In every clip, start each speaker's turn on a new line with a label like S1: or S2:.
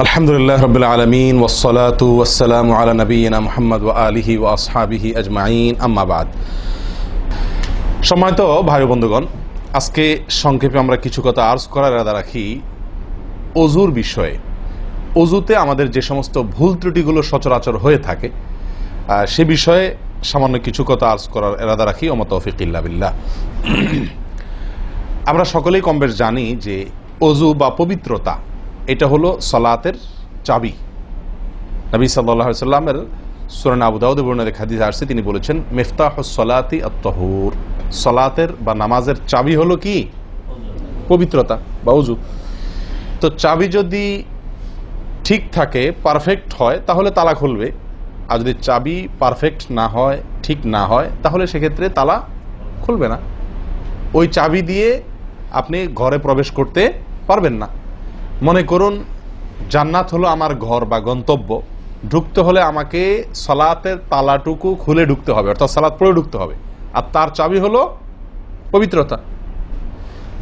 S1: আলহামদুলিল্লাহ রাব্বিল আলামিন ওয়াসসালাতু ওয়াসসালামু আলা নাবিয়িনা মুহাম্মদ ওয়া আলিহি ওয়া আসহাবিহি আজমাইন, আম্মা বাদ। সম্মানিত ভাই ও বন্ধুগণ, আজকে সংক্ষেপে আমরা কিছু কথা আর্জ করার ইরাদা রাখি ওযুর বিষয়ে। ওযুতে আমাদের যে সমস্ত ভুল ত্রুটিগুলো সচরাচর হয়ে থাকে সে বিষয়ে সামান্য কিছু কথা আর্জ করার ইরাদা রাখি। ওয়া মা তাওফীক ইল্লা বিল্লাহ। আমরা সকলেই কমবেশ জানি যে ওযু বা পবিত্রতা এটা হলো সালাতের চাবি। নবী সাল্লাল্লাহু আলাইহি ওয়াসাল্লামের সূরা আবু দাউদে বর্ণিত হাদিসে আসছে, তিনি বলেছেন মিফতাহুস সালাতি আত-তাহুর, সালাতের বা নামাজের চাবি হলো কি? পবিত্রতা বা ওযু। তো চাবি যদি ঠিক থাকে, পারফেক্ট হয়, তাহলে তালা খুলবে। আর যদি চাবি পারফেক্ট না হয়, ঠিক না হয়, তাহলে সেক্ষেত্রে তালা খুলবে না। ওই চাবি দিয়ে আপনি ঘরে প্রবেশ করতে পারবেন না। মনে করুন জান্নাত হলো আমার ঘর বা গন্তব্য, ঢুকতে হলে আমাকে সালাতের তালাটুকু খুলে ঢুকতে হবে, অর্থাৎ সালাত পড়ে ঢুকতে হবে, আর তার চাবি হলো পবিত্রতা।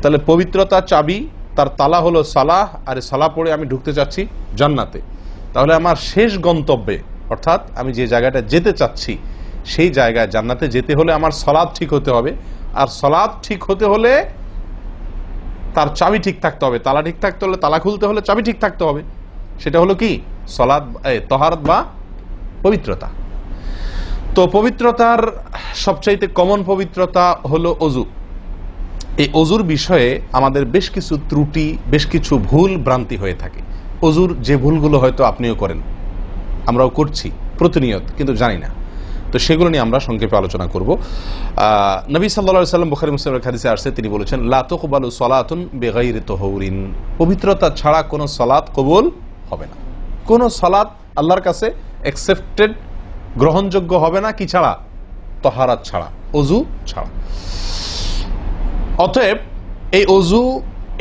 S1: তাহলে পবিত্রতা চাবি, তার তালা হলো সালাহ, আর সালাহ পড়ে আমি ঢুকতে চাচ্ছি জান্নাতে। তাহলে আমার শেষ গন্তব্যে, অর্থাৎ আমি যে জায়গাটা যেতে চাচ্ছি সেই জায়গায় জান্নাতে যেতে হলে আমার সালাত ঠিক হতে হবে, আর সালাত ঠিক হতে হলে তার চাবি ঠিক থাকতে হবে। তালা ঠিক থাকতে হলে, তালা খুলতে হলে চাবি ঠিক থাকতে হবে। সেটা হলো কি? সালাত, তাহারাত বা পবিত্রতা। তো পবিত্রতার সবচাইতে কমন পবিত্রতা হলো ওযু। এই ওযুর বিষয়ে আমাদের বেশ কিছু ত্রুটি, বেশ কিছু ভুল ভ্রান্তি হয়ে থাকে। ওযুর যে ভুলগুলো হয়তো আপনিও করেন, আমরাও করছি প্রতিনিয়ত, কিন্তু জানি না। তো সেগুলো নিয়ে আমরা সংক্ষেপে আলোচনা করব। নবী সাল্লাল্লাহু আলাইহি ওয়াসাল্লাম বুখারী মুসলিমের হাদিসে আসছে, তিনি বলেছেন লা তুকবালু সালাতুন বিগাইরি তাহুরিন, পবিত্রতা ছাড়া কোনো সালাত কবুল হবে না। কোনো সালাত আল্লাহর কাছে অ্যাকসেপ্টেড, গ্রহণযোগ্য হবে না। কি ছাড়া? তাহারাত ছাড়া, ওযু ছাড়া। অতএব এই ওযু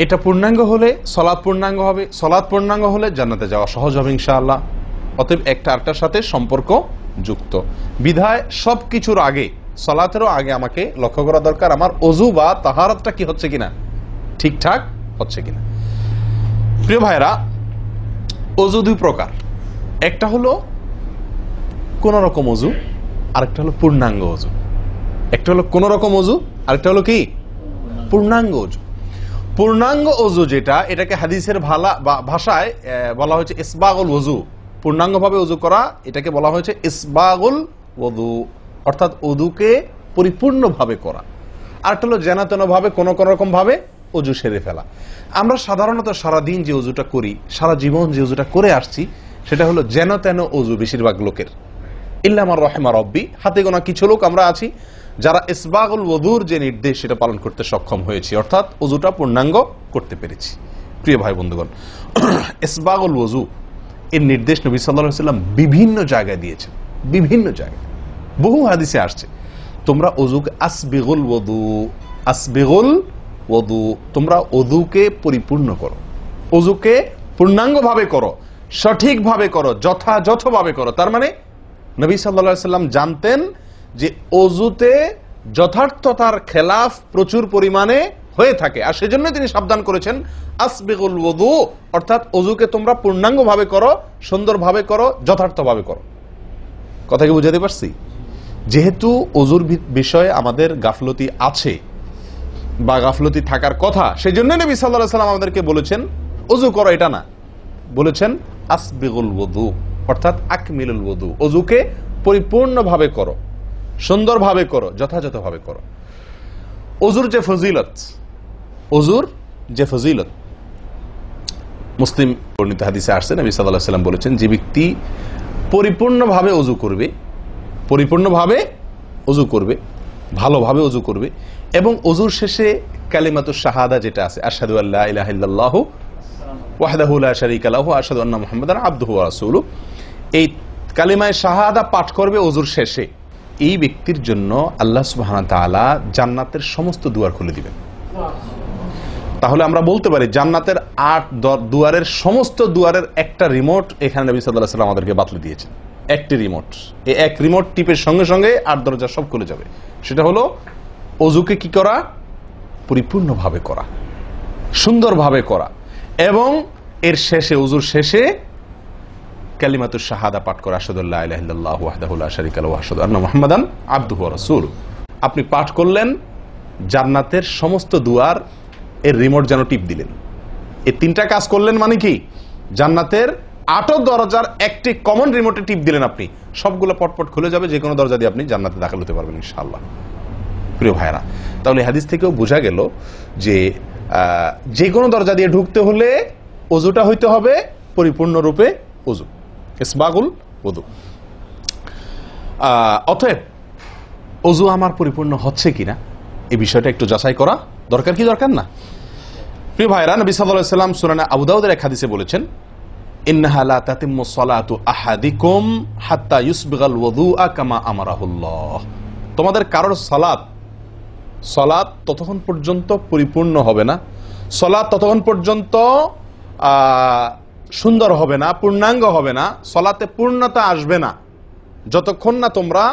S1: এটা পূর্ণাঙ্গ হলে সালাত পূর্ণাঙ্গ হবে, সালাত পূর্ণাঙ্গ হলে জান্নাতে যাওয়া সহজ হবে ইনশাআল্লাহ। অতএব একটা আরেকটার সাথে সম্পর্ক যুক্ত বিধায় সবকিছুর আগে, সালাতেরও আগে আমাকে লক্ষ্য করা দরকার আমার ওযু বা তাহারাতটা কি হচ্ছে কিনা, ঠিকঠাক হচ্ছে কিনা। প্রিয় ভাইরা, ওযু দুই প্রকার। একটা হলো কোন রকম ওযু, আরেকটা হলো পূর্ণাঙ্গ ওযু। একটা হলো কোন রকম ওযু, আরেকটা হলো কি? পূর্ণাঙ্গ ওযু। পূর্ণাঙ্গ ওযু যেটা, এটাকে হাদিসের ভাষায় বলা হয়েছে ইসবাগুল ওযু। পূর্ণাঙ্গভাবে ওযু করা, এটাকে বলা হয়েছে ইসবাগুল ওযু, অর্থাৎ ওযুকে পরিপূর্ণভাবে করা। আরেকটা হলো যেন তেন ভাবে, কোন কোন রকম ভাবে ওযু সেরে ফেলা। আমরা সাধারণত সারাদিন যে ওযুটা করি, সারা জীবন যে ওযুটা করে আসছি, সেটা হলো যেন তেন ওযু বেশিরভাগ লোকের। ইল্লা মান রাহিমা রব্বি, হাতে গোনা কিছু লোক আমরা আছি যারা ইসবাগুল ওযুর যে নির্দেশ সেটা পালন করতে সক্ষম হয়েছি, অর্থাৎ ওযুটা পূর্ণাঙ্গ করতে পেরেছি। প্রিয় ভাই বন্ধুগণ, ইসবাগুল ওযু এর নির্দেশ নবী সাল্লাল্লাহু আলাইহি ওয়াসাল্লাম বিভিন্ন জায়গায় দিয়েছেন, বিভিন্ন জায়গায় বহু হাদিসে আসছে। তোমরা ওযুকে আসবিগুল ওযু, আসবিগুল ওযু, তোমরা ওযুকে পরিপূর্ণ করো, ওযুকে পূর্ণাঙ্গভাবে করো, সঠিকভাবে করো, যথাযথভাবে করো। তার মানে নবী সাল্লাল্লাহু আলাইহি ওয়াসাল্লাম জানতেন যে ওযুতে যথার্থতার খেলাফ প্রচুর পরিমাণে হয়ে থাকে, আর সেজন্য তিনি সাবধান করেছেন আসবিগুল ওযু, অর্থাৎ ওযুকে তোমরা পূর্ণাঙ্গভাবে করো, সুন্দরভাবে করো, যথার্থভাবে করো। কথা কি বুঝাতে পারছি? যেহেতু ওযুর বিষয়ে আমাদের গাফলতি আছে বা গাফলতি থাকার কথা, সেই জন্য নবী সাল্লাল্লাহু আলাইহি ওয়াসাল্লাম আমাদেরকে বলেছেন ওযু করো, এটা না, বলেছেন আসবিগুল ওযু, অর্থাৎ আকমিলুল ওযু, ওযুকে পরিপূর্ণভাবে করো, সুন্দরভাবে করো, যথাযথভাবে করো। ওযুর যে ফজিলত, ওযুর যে ফজিলত মুসলিম বর্ণিত হাদিসে আসছে, নবী সাল্লাল্লাহু আলাইহি ওয়াসাল্লাম বলেছেন যে ব্যক্তি পরিপূর্ণভাবে ওযু করবে, পরিপূর্ণভাবে ওযু করবে, ভালোভাবে ওযু করবে, এবং ওযুর শেষে কালিমাতুশ শাহাদা যেটা আছে, আশহাদু আল্লা ইলাহা ইল্লাল্লাহু ওয়াহদাহু লা শারীকা লাহু ওয়া আশহাদু আন্না মুহাম্মাদান আবদুহু ওয়া রাসূলুহু, এই কালিমায়ে শাহাদা পাঠ করবে ওযুর শেষে, এই ব্যক্তির জন্য আল্লাহ সুবহানাহু ওয়া তাআলা জান্নাতের সমস্ত দুয়ার খুলে দিবেন। তাহলে আমরা বলতে পারি জান্নাতের 8 দুয়ারের সমস্ত দুয়ারের একটা রিমোট এখানে নবী সাল্লাল্লাহু আলাইহি ওয়াসাল্লাম আমাদেরকে বাতলে দিয়েছেন। একটি রিমোট, এই এক রিমোট টিপের সঙ্গে সঙ্গে 8 দরজা সব খুলে যাবে। সেটা হলো ওযুকে কি করা? পরিপূর্ণভাবে করা, সুন্দরভাবে করা, এবং এর শেষে, উজুর শেষে কালিমাতুশ শাহাদা পাঠ করে, আশহাদু আল্লা ইলাহা ইল্লাল্লাহু ওয়াহদাহু লা শারীকা লাহু ওয়া আশহাদু আন্না মুহাম্মাদান আবদুহু ওয়া রাসূলুহু। আপনি পাঠ করলেন, জান্নাতের সমস্ত দুয়ার এর রিমোট যেন টিপ দিলেন। এই তিনটা কাজ করলেন মানে কি? জান্নাতের 8 দরজার একটি কমন রিমোটে টিপ দিলেন আপনি, সবগুলো পটপট খুলে যাবে, যে কোনো দরজা দিয়ে আপনি জান্নাতে দাখিল হতে পারবেন ইনশাআল্লাহ। প্রিয় ভাইরা, তাহলে হাদিস থেকেও বোঝা গেল যে যে কোনো দরজা দিয়ে ঢুকতে হলে ওযুটা হইতে হবে পরিপূর্ণরূপে ওযু, ইসবাগুল ওযু। অতএব ওযু আমার পরিপূর্ণ হচ্ছে কিনা এই বিষয়টা একটু যাচাই করা দরকার, কি দরকার না? প্রিয় ভাইরা, নবী সাল্লাল্লাহু আলাইহি ওয়াসাল্লাম সূরা আবু দাউদের এক হাদিসে বলেছেন, ইন্নাহা লা তাতিম্মু সালাতু আহাদিকুম হাত্তা ইউসবিগাল ওযুআ কামা আমারাহুল্লাহ। তোমাদের কারোর সালাত ততক্ষণ পর্যন্ত পরিপূর্ণ হবে না, সালাত ততক্ষণ পর্যন্ত সুন্দর হবে না, পূর্ণাঙ্গ হবে না, সালাতে পূর্ণতা আসবে না, যতক্ষণ না তোমরা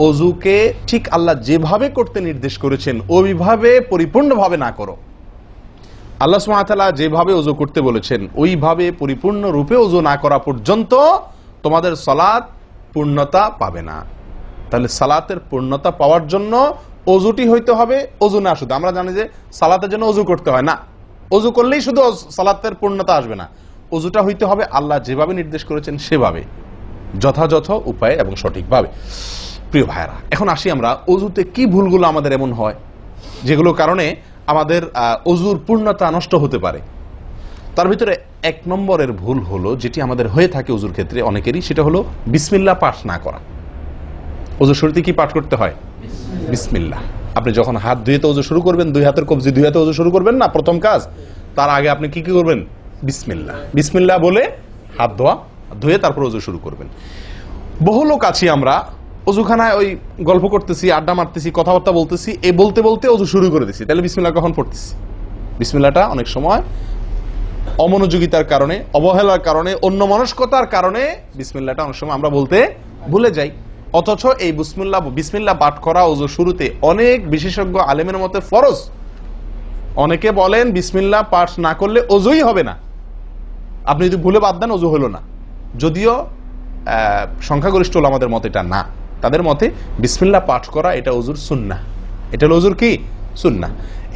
S1: ওযুকে ঠিক আল্লাহ যেভাবে করতে নির্দেশ করেছেন ওইভাবে পরিপূর্ণভাবে না করো। আল্লাহ সুবহানাহু ওয়া তাআলা যেভাবে ওযু করতে বলেছেন ওইভাবে পরিপূর্ণ রূপে ওযু না করা পর্যন্ত তোমাদের সালাত পূর্ণতা পাবে না। তাহলে সালাতের পূর্ণতা পাওয়ার জন্য ওযুটি হইতে হবে, ওযু না শুধু। আমরা জানি যে সালাতের জন্য ওযু করতে হয় না, ওযু করলেই শুধু সালাতের পূর্ণতা আসবে না, ওযুটা হইতে হবে আল্লাহ যেভাবে নির্দেশ করেছেন সেভাবে, যথাযথ উপায়ে এবং সঠিকভাবে। প্রিয় ভাইরা, এখন আসি আমরা ওযুতে কি ভুলগুলো আমাদের এমন হয় যেগুলো কারণে আমাদের ওযুর পূর্ণতা নষ্ট হতে পারে। তার ভিতরে 1 নম্বরের ভুল হলো, যেটি আমাদের হয়ে থাকে ওযুর ক্ষেত্রে অনেকেরই, সেটা হলো বিসমিল্লাহ পাঠ না করা। ওযুর শুরুতে কি পাঠ করতে হয়? বিসমিল্লাহ। আপনি যখন হাত ধুয়ে তো ওযু শুরু করবেন, 2 হাতের কবজি 2 হাতে ওযু শুরু করবেন না, প্রথম কাজ। তার আগে আপনি কি করবেন? বিসমিল্লাহ। বিসমিল্লাহ বলে হাত ধুয়ে তারপর ওযু শুরু করবেন। বহু লোক আছি আমরা ওযুখানায় ওই গল্প করতেছি, আড্ডা মারতেছি, কথাবার্তা বলতেছি, এই বলতে বলতে ওযু শুরু করে দিছি। তাহলে বিসমিল্লাহ কখন পড়তেছি? বিসমিল্লাহটা অনেক সময় অমনোযোগিতার কারণে, অবহেলার কারণে, অন্যমনস্কতার কারণে বিসমিল্লাহটা অনেক সময় আমরা বলতে ভুলে যাই। অথচ এই বিসমিল্লাহ পাঠ করা ওযু শুরুতে অনেক বিশেষজ্ঞ আলেমের মতে ফরজ। অনেকে বলেন বিসমিল্লাহ পাঠ না করলে ওযুই হবে না, আপনি যদি ভুলে বাদ দেন ওযু হলো না। যদিও সংখ্যাগরিষ্ঠ ওলামাদের মতে এটা না, তাদের মতে বিসমিল্লাহ পাঠ করা এটা ওযুর সুন্নাহ। এটা হলো ওযুর কি? সুন্নাহ।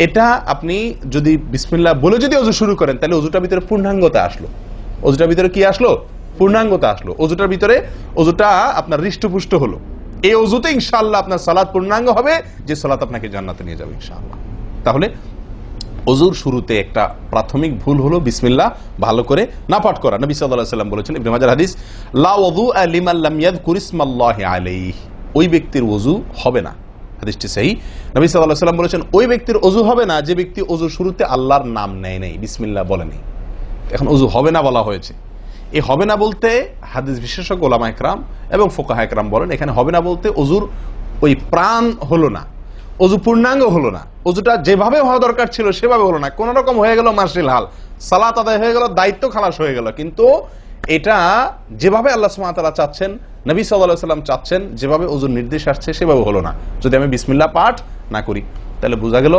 S1: এটা আপনি যদি বিসমিল্লাহ বলে যদি ওযু শুরু করেন তাহলে ওযুটার ভিতরে পূর্ণাঙ্গতা আসলো। ওযুটার ভিতরে কি আসলো? পূর্ণাঙ্গতা আসলো। ওযুটার ভিতরে ওযুটা আপনার হৃষ্টপুষ্ট হলো। এই ওযুতে ইনশাআল্লাহ আপনার সালাত পূর্ণাঙ্গ হবে, যে সালাত আপনাকে জান্নাতে নিয়ে যাবে ইনশাআল্লাহ। তাহলে ওযুর শুরুতে একটা প্রাথমিক ভুল হলো বিসমিল্লাহ ভালো করে না পাঠ করা। নবী সাল্লাল্লাহু আলাইহি ওয়াসাল্লাম বলেছেন, ইবনে মাজাহ হাদিস, লা ওযুআ লিমান লাম ইয়াযকুর ইসমাল্লাহি আলাইহি। ওই ব্যক্তির ওযু হবে না, হাদিসটি সহিহ। নবী সাল্লাল্লাহু আলাইহি ওয়াসাল্লাম বলেছেন, ওই ব্যক্তির ওযু হবে না যে ব্যক্তি ওযুর শুরুতে আল্লাহর নাম নেয় নাই, বিসমিল্লাহ বলেনি। এখন ওযু হবে না বলা হয়েছে। এই হবে না বলতে হাদিস বিশেষজ্ঞ ওলামা ইকরাম এবং ফুকাহা ইকরাম বলেন, এখানে হবে না বলতে ওযুর ওই প্রাণ হলো না, ওযু পূর্ণাঙ্গ হলো না, ওযুটা যেভাবে হওয়া দরকার ছিল সেভাবে হলো না। কোন রকম হয়ে গেল মার্শাল হাল, সালাত আদায় হয়ে গেল, দায়িত্ব খালাস হয়ে গেল, কিন্তু এটা যেভাবে আল্লাহ সুবহানাহু ওয়া তাআলা চাচ্ছেন, নবী সাল্লাল্লাহু আলাইহি ওয়াসাল্লাম চাচ্ছেন, যেভাবে ওযুর নির্দেশ আসছে সেভাবে হলো না। যদি আমি বিসমিল্লাহ পাঠ না করি, তাহলে বোঝা গেল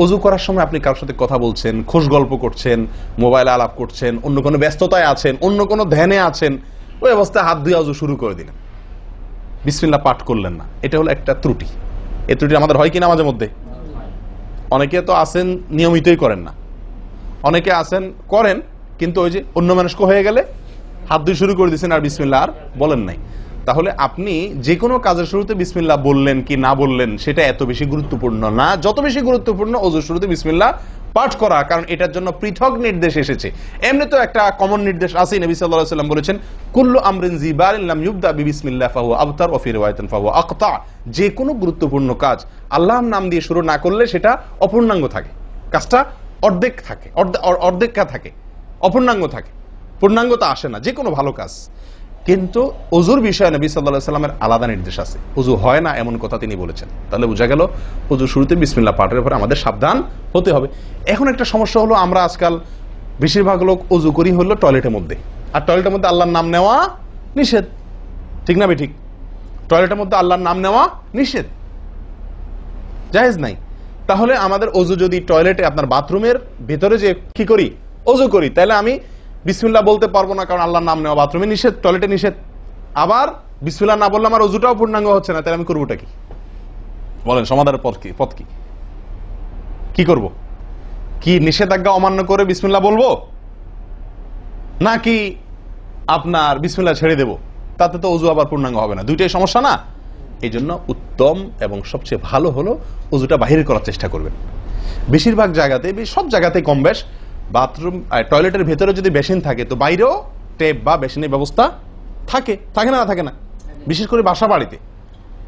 S1: ওযু করার সময় আপনি কারোর সাথে কথা বলছেন, খোশ গল্প করছেন, মোবাইলে আলাপ করছেন, অন্য কোনো ব্যস্ততায় আছেন, অন্য কোনো ধ্যানে আছেন, ওই অবস্থায় হাত ধুয়ে ওযু শুরু করে দিলেন, বিসমিল্লাহ পাঠ করলেন না। এটা হলো একটা ত্রুটি। এই ত্রুটি আমাদের হয় কিনা মাঝে মধ্যে? অনেকে তো আছেন নিয়মিতই করেন না, অনেকে আছেন করেন কিন্তু ওই যে অন্য মানুষ হয়ে গেলে হাত ধুয়ে শুরু করে দিয়েছেন আর বিসমিল্লাহ আর বলেন নাই। তাহলে আপনি যে কোনো কাজের শুরুতে বিসমিল্লাহ বললেন কি না বললেন সেটা এত বেশি গুরুত্বপূর্ণ না, যত বেশি গুরুত্বপূর্ণ ওযুর শুরুতে বিসমিল্লাহ পাঠ করা, কারণ এটার জন্য পৃথক নির্দেশ এসেছে। এমনি তো একটা কমন নির্দেশ আছে, নবী সাল্লাল্লাহু আলাইহি ওয়াসাল্লাম বলেছেন, কুল্লু আমরিন জিবারিন লাম ইউবদা বিবিসমিল্লাহ ফাহুয়া আবতার ওয়া ফি রিওয়ায়াতিন ফাহুয়া আকতা। যে কোনো গুরুত্বপূর্ণ কাজ আল্লাহর নাম দিয়ে শুরু না করলে সেটা অপূর্ণাঙ্গ থাকে, কাজটা অর্ধেক থাকে, অর্ধেকা থাকে, অপূর্ণাঙ্গ থাকে, পূর্ণাঙ্গতা আসে না যে কোনো ভালো কাজ। কিন্তু ওযুর বিষয়ে নবী সাল্লাল্লাহু আলাইহি ওয়াসাল্লামের আলাদা নির্দেশ আছে, ওযু হয় না এমন কথা তিনি বলেছেন। তাহলে বোঝা গেল ওযুর শুরুতে বিসমিল্লাহ পাঠের পরে আমাদের সাবধান হতে হবে। এখন একটা সমস্যা হলো, আমরা আজকাল বেশিরভাগ লোক ওযু করি হলো টয়লেটের মধ্যে, আর টয়লেটের মধ্যে আল্লাহর নাম নেওয়া নিষেধ, ঠিক না ঠিক? টয়লেটের মধ্যে আল্লাহর নাম নেওয়া নিষেধ, জায়েজ নাই। তাহলে আমাদের ওযু যদি টয়লেটে আপনার বাথরুমের ভেতরে যে কি করি অজু করি, তাহলে আমি বিসমিল্লাহ বলতে পারবো না, কারণ আল্লাহর নাম নেওয়া বাথরুমে নিষেধ, টয়লেটে নিষেধ। আবার বিসমিল্লাহ না বললে আমার অজুটাও পূর্ণাঙ্গ হচ্ছে না, তাহলে আমি করবোটা কি? বলেন, সমাধানের পথ কি? কি করব? কি নিষেধাজ্ঞা অমান্য করে বিসমিল্লাহ বলবো, নাকি আপনার বিসমিল্লাহ ছেড়ে দেব? তাতে তো অজু আবার পূর্ণাঙ্গ হবে না, দুইটাই সমস্যা না? এই জন্য উত্তম এবং সবচেয়ে ভালো হলো অজুটা বাহির করার চেষ্টা করবেন। বেশিরভাগ জায়গাতে, সব জায়গাতে কম বেশ, বাথরুম টয়লেটের ভেতরে যদি বেসিন থাকে তো বাইরেও টেপ বা বেসিনের ব্যবস্থা থাকে, থাকে না থাকে না? বিশেষ করে বাসা বাড়িতে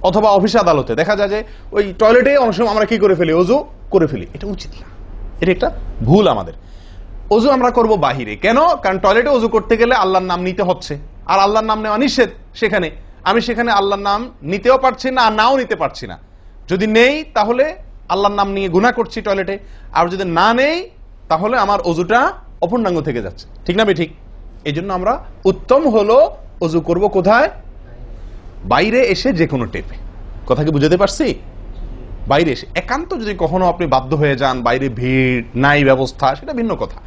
S1: অথবা অফিস আদালতে দেখা যায় যে ওই টয়লেটে অনেক সময় আমরা কি করে ফেলি, অজু করে ফেলি। এটা উচিত না, এটা একটা ভুল আমাদের। অজু আমরা করব বাহিরে। কেন? কারণ টয়লেটে অজু করতে গেলে আল্লাহর নাম নিতে হচ্ছে, আর আল্লাহর নাম নেওয়া নিষেধ। সেখানে আমি আল্লাহর নাম নিতেও পারছি না, আর নাও নিতে পারছি না। যদি নেই তাহলে আল্লাহর নাম নিয়ে গুনাহ করছি টয়লেটে, আর যদি না নেই তাহলে আমার অজুটা অপূর্ণাঙ্গ থেকে যাচ্ছে। ঠিক না ঠিক? এই জন্য আমরা উত্তম হলো অজু করব কোথায়? বাইরে এসে যে কোনো টেপে। কথা কি বুঝাতে পারছি? বাইরে এসে একান্ত যদি কখনো আপনি বাধ্য হয়ে যান, বাইরে ভিড় নাই, ব্যবস্থা, সেটা ভিন্ন কথা।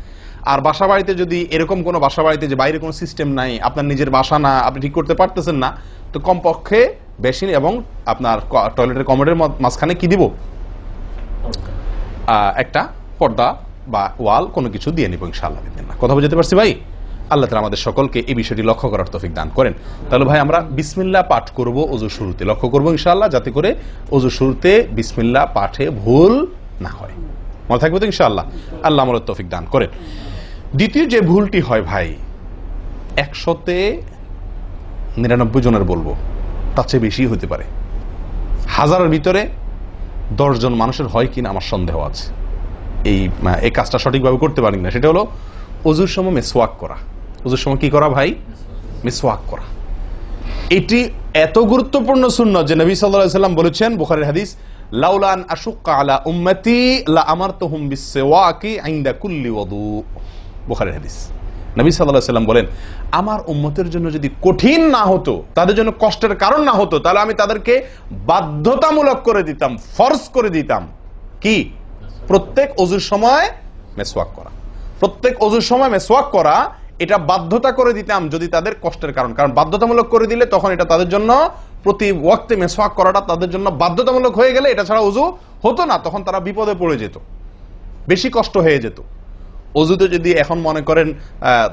S1: আর বাসা বাড়িতে যদি এরকম কোনো বাসা বাড়িতে যে বাইরে কোনো সিস্টেম নাই, আপনার নিজের বাসা না, আপনি ঠিক করতে পারতেছেন না, তো কমপক্ষে বেসিন এবং আপনার টয়লেটের কমোডের মাঝখানে কি দিব? একটা পর্দা বা ওয়াল কোনো কিছু দিয়ে নিব ইনশাআল্লাহ। কথা বুঝতে পারছি ভাই? আল্লাহ তাআলা আমাদের সকলকে এই বিষয়টি লক্ষ্য করার তৌফিক দান করেন। তাহলে ভাই আমরা বিসমিল্লাহ পাঠ করব অজু শুরুতে, লক্ষ্য করব ইনশাআল্লাহ, যাতে করে অজু শুরুতে বিসমিল্লাহ পাঠে ভুল না হয়। মনে থাকবে তো ইনশাআল্লাহ? আল্লাহ আমাদের তৌফিক দান করেন। দ্বিতীয় যে ভুলটি হয় ভাই, 199 জনের বলবো, তার চেয়ে বেশি হতে পারে, হাজারের ভিতরে 10 জন মানুষের হয় কিনা আমার সন্দেহ আছে এই কাজটা সঠিকভাবে করতে পারি না। সেটা হলো অজুর সময় মিসওয়াক করা। অজুর সময় কি করা ভাই? মিসওয়াক করা। এটি এত গুরুত্বপূর্ণ সুন্নাত যে নবী সাল্লাল্লাহু আলাইহি ওয়াসাল্লাম বলেছেন, বুখারীর হাদিস, লাউলা আন আশুক্কা আলা উম্মতি লা আমারতুহুম বিসওয়াকি ইনদা কুল্লি ওযু। বুখারীর হাদিস। নবী সাল্লাল্লাহু আলাইহি ওয়াসাল্লাম বলেন, আমার উম্মতের জন্য যদি কঠিন না হতো, তাদের জন্য কষ্টের কারণ না হতো, তাহলে আমি তাদেরকে বাধ্যতামূলক করে দিতাম, ফরজ করে দিতাম কি? প্রত্যেক অজুর সময় মিসওয়াক করা। প্রত্যেক অজুর সময় মিসওয়াক করা, এটা বাধ্যতা করে দিতাম যদি তাদের কষ্টের কারণ। কারণ বাধ্যতামূলক করে দিলে তখন এটা তাদের জন্য, প্রতি ওয়াক্তে মিসওয়াক করাটা তাদের জন্য বাধ্যতামূলক হয়ে গেলে এটা ছাড়া অজু হতো না, তখন তারা বিপদে পড়ে যেত, বেশি কষ্ট হয়ে যেত। অজুতে যদি এখন মনে করেন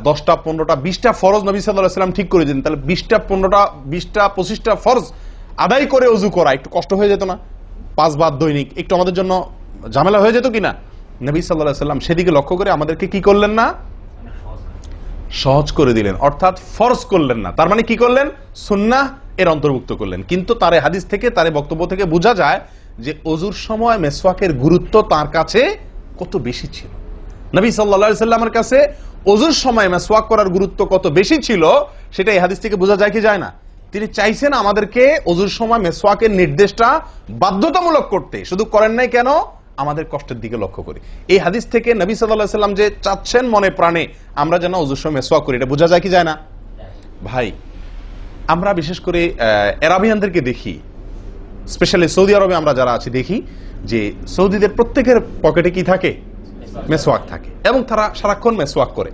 S1: 10টা 15টা 20টা ফরজ নবী সাল্লাল্লাহু আলাইহি ওয়াসাল্লাম ঠিক করে দিন, তাহলে 20টা 15টা 20টা 25টা ফরজ আদায় করে অজু করা একটু কষ্ট হয়ে যেত না? 5 বার দৈনিক একটু আমাদের জন্য ঝামেলা হয়ে যেত কিনা? নবী সাল্লাল্লাহু আলাইহি ওয়াসাল্লাম সেদিকে লক্ষ্য করে আমাদেরকে কি করলেন না? সহজ করে দিলেন, অর্থাৎ ফরজ করলেন না। তার মানে কি করলেন? সুন্নাহ এর অন্তর্ভুক্ত করলেন। কিন্তু তার হাদিস থেকে, তার বক্তব্য থেকে বোঝা যায় যে অজুর সময় মিসওয়াকের গুরুত্ব তার কাছে কত বেশি ছিল। নবী সাল্লাল্লাহু আলাইহি ওয়াসাল্লামের কাছে ওযুর সময় মিসওয়াক করার গুরুত্ব কত বেশি ছিল, সেটা এই হাদিস থেকে বোঝা যায় কি যায় না? তিনি চাইছেন আমাদেরকে ওযুর সময় মিসওয়াকের নির্দেশটা বাধ্যতামূলক করতে। শুধু করেন নাই কেন? আমাদের কষ্টের দিকে লক্ষ্য করি। এই হাদিস থেকে নবী সাল্লাল্লাহু আলাইহি ওয়াসাল্লাম যে চাচ্ছেন মনে প্রাণে আমরা যেন ওযুর সময় মিসওয়াক করি, এটা বোঝা যায় কি যায় না? ভাই, আমরা বিশেষ করে আরবিয়ানদেরকে দেখি, স্পেশালি সৌদি আরবে আমরা যারা আছি দেখি যে সৌদিদের প্রত্যেকের পকেটে কি থাকে? মিসওয়াক থাকে, এবং তারা সারাক্ষণ মিসওয়াক করে।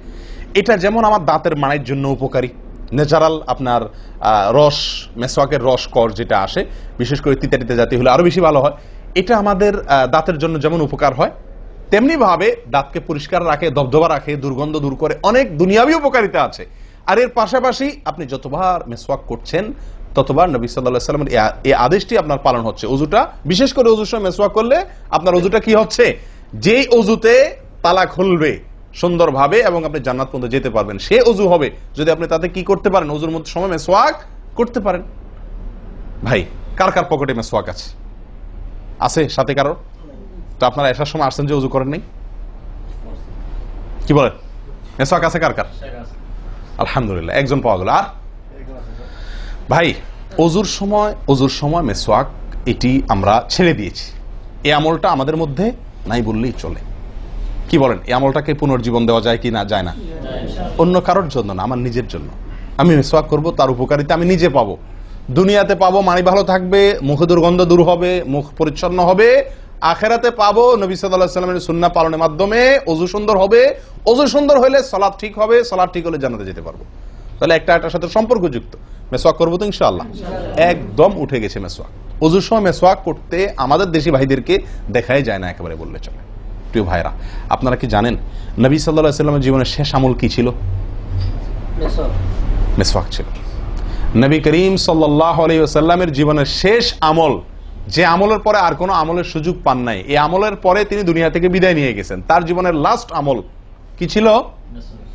S1: এটা যেমন আমার দাঁতের মাড়ির জন্য উপকারী, ন্যাচারাল আপনার রস, মিসওয়াকের রস কর যেটা আসে, বিশেষ করে তিতা জাতীয় হলে আরো বেশি ভালো হয়। এটা আমাদের দাঁতের জন্য যেমন উপকার হয়, তেমনি ভাবে দাঁতকে পরিষ্কার রাখে, দবদবা রাখে, দুর্গন্ধ দূর করে, অনেক দুনিয়াবী উপকারিতা আছে। আর এর পাশাপাশি আপনি যতবার মিসওয়াক করছেন ততবার নবী সাল্লাল্লাহু আলাইহি ওয়াসাল্লামের এই আদেশটি আপনার পালন হচ্ছে। ওযুটা, বিশেষ করে ওযুর সময় মিসওয়াক করলে আপনার ওযুটা কি হচ্ছে? যেই ওযুতে তালা খুলবে সুন্দরভাবে এবং আপনি জান্নাত পর্যন্ত যেতে পারবেন, সে ওযু হবে যদি আপনি তাতে কি করতে পারেন? ওযুর মধ্যে সময় মিসওয়াক করতে পারেন। ভাই, কার কার পকেটে মিসওয়াক আছে? আছে সাথে কারো? তো আপনারা আসার সময় আসছেন যে ওযু করেন নাই? কি বলেন? মিসওয়াক আছে কার কার? আলহামদুলিল্লাহ, একজন পাওয়া গেল। আর ভাই, ওযুর সময় মিসওয়াক, এটি আমরা ছেড়ে দিয়েছি। এই আমলটা আমাদের মধ্যে নাই বললেই চলে। কি বলেন? এই আমলটাকে পুনর্জীবন দেওয়া যায় কি না? যায় না? অন্য কারোর জন্য না, আমার নিজের জন্য। আমি মিসওয়াক করব, তার উপকারিতা আমি নিজে পাবো, দুনিয়াতে পাবো, মানি ভালো থাকবে, মুখে দুর্গন্ধ দূর হবে, মুখ পরিচ্ছন্ন হবে, আখেরাতে পাবো নবী সাল্লাল্লাহু আলাইহি ওয়াসাল্লামের সুন্নাহ পালনের মাধ্যমে। ওযু সুন্দর হবে, ওযু সুন্দর হলে সালাত ঠিক হবে, সালাত ঠিক হলে জান্নাতে যেতে পারবো। তাহলে একটা একটার সাথে সম্পর্কযুক্ত। মেসওয়াক করবো তো ইনশাআল্লাহ? একদম উঠে গেছে মেসওয়াক। ওযুর সময় মেসওয়াক করতে আমাদের দেশি ভাইদেরকে দেখাই যায় না, একেবারে বললে চলে। প্রিয় ভাইরা, আপনারা কি জানেন নবী সাল্লাল্লাহু আলাইহি ওয়াসাল্লামের জীবনের শেষ আমল কি ছিল? মেসওয়াক ছিল। নবী করিম সাল্লাল্লাহু আলাইহি ওয়াসাল্লামের জীবনের শেষ আমল, যে আমলের পরে আর কোনো আমলের সুযোগ পান নাই, এই আমলের পরে তিনি দুনিয়া থেকে বিদায় নিয়ে গেছেন। তার জীবনের লাস্ট আমল কি ছিল?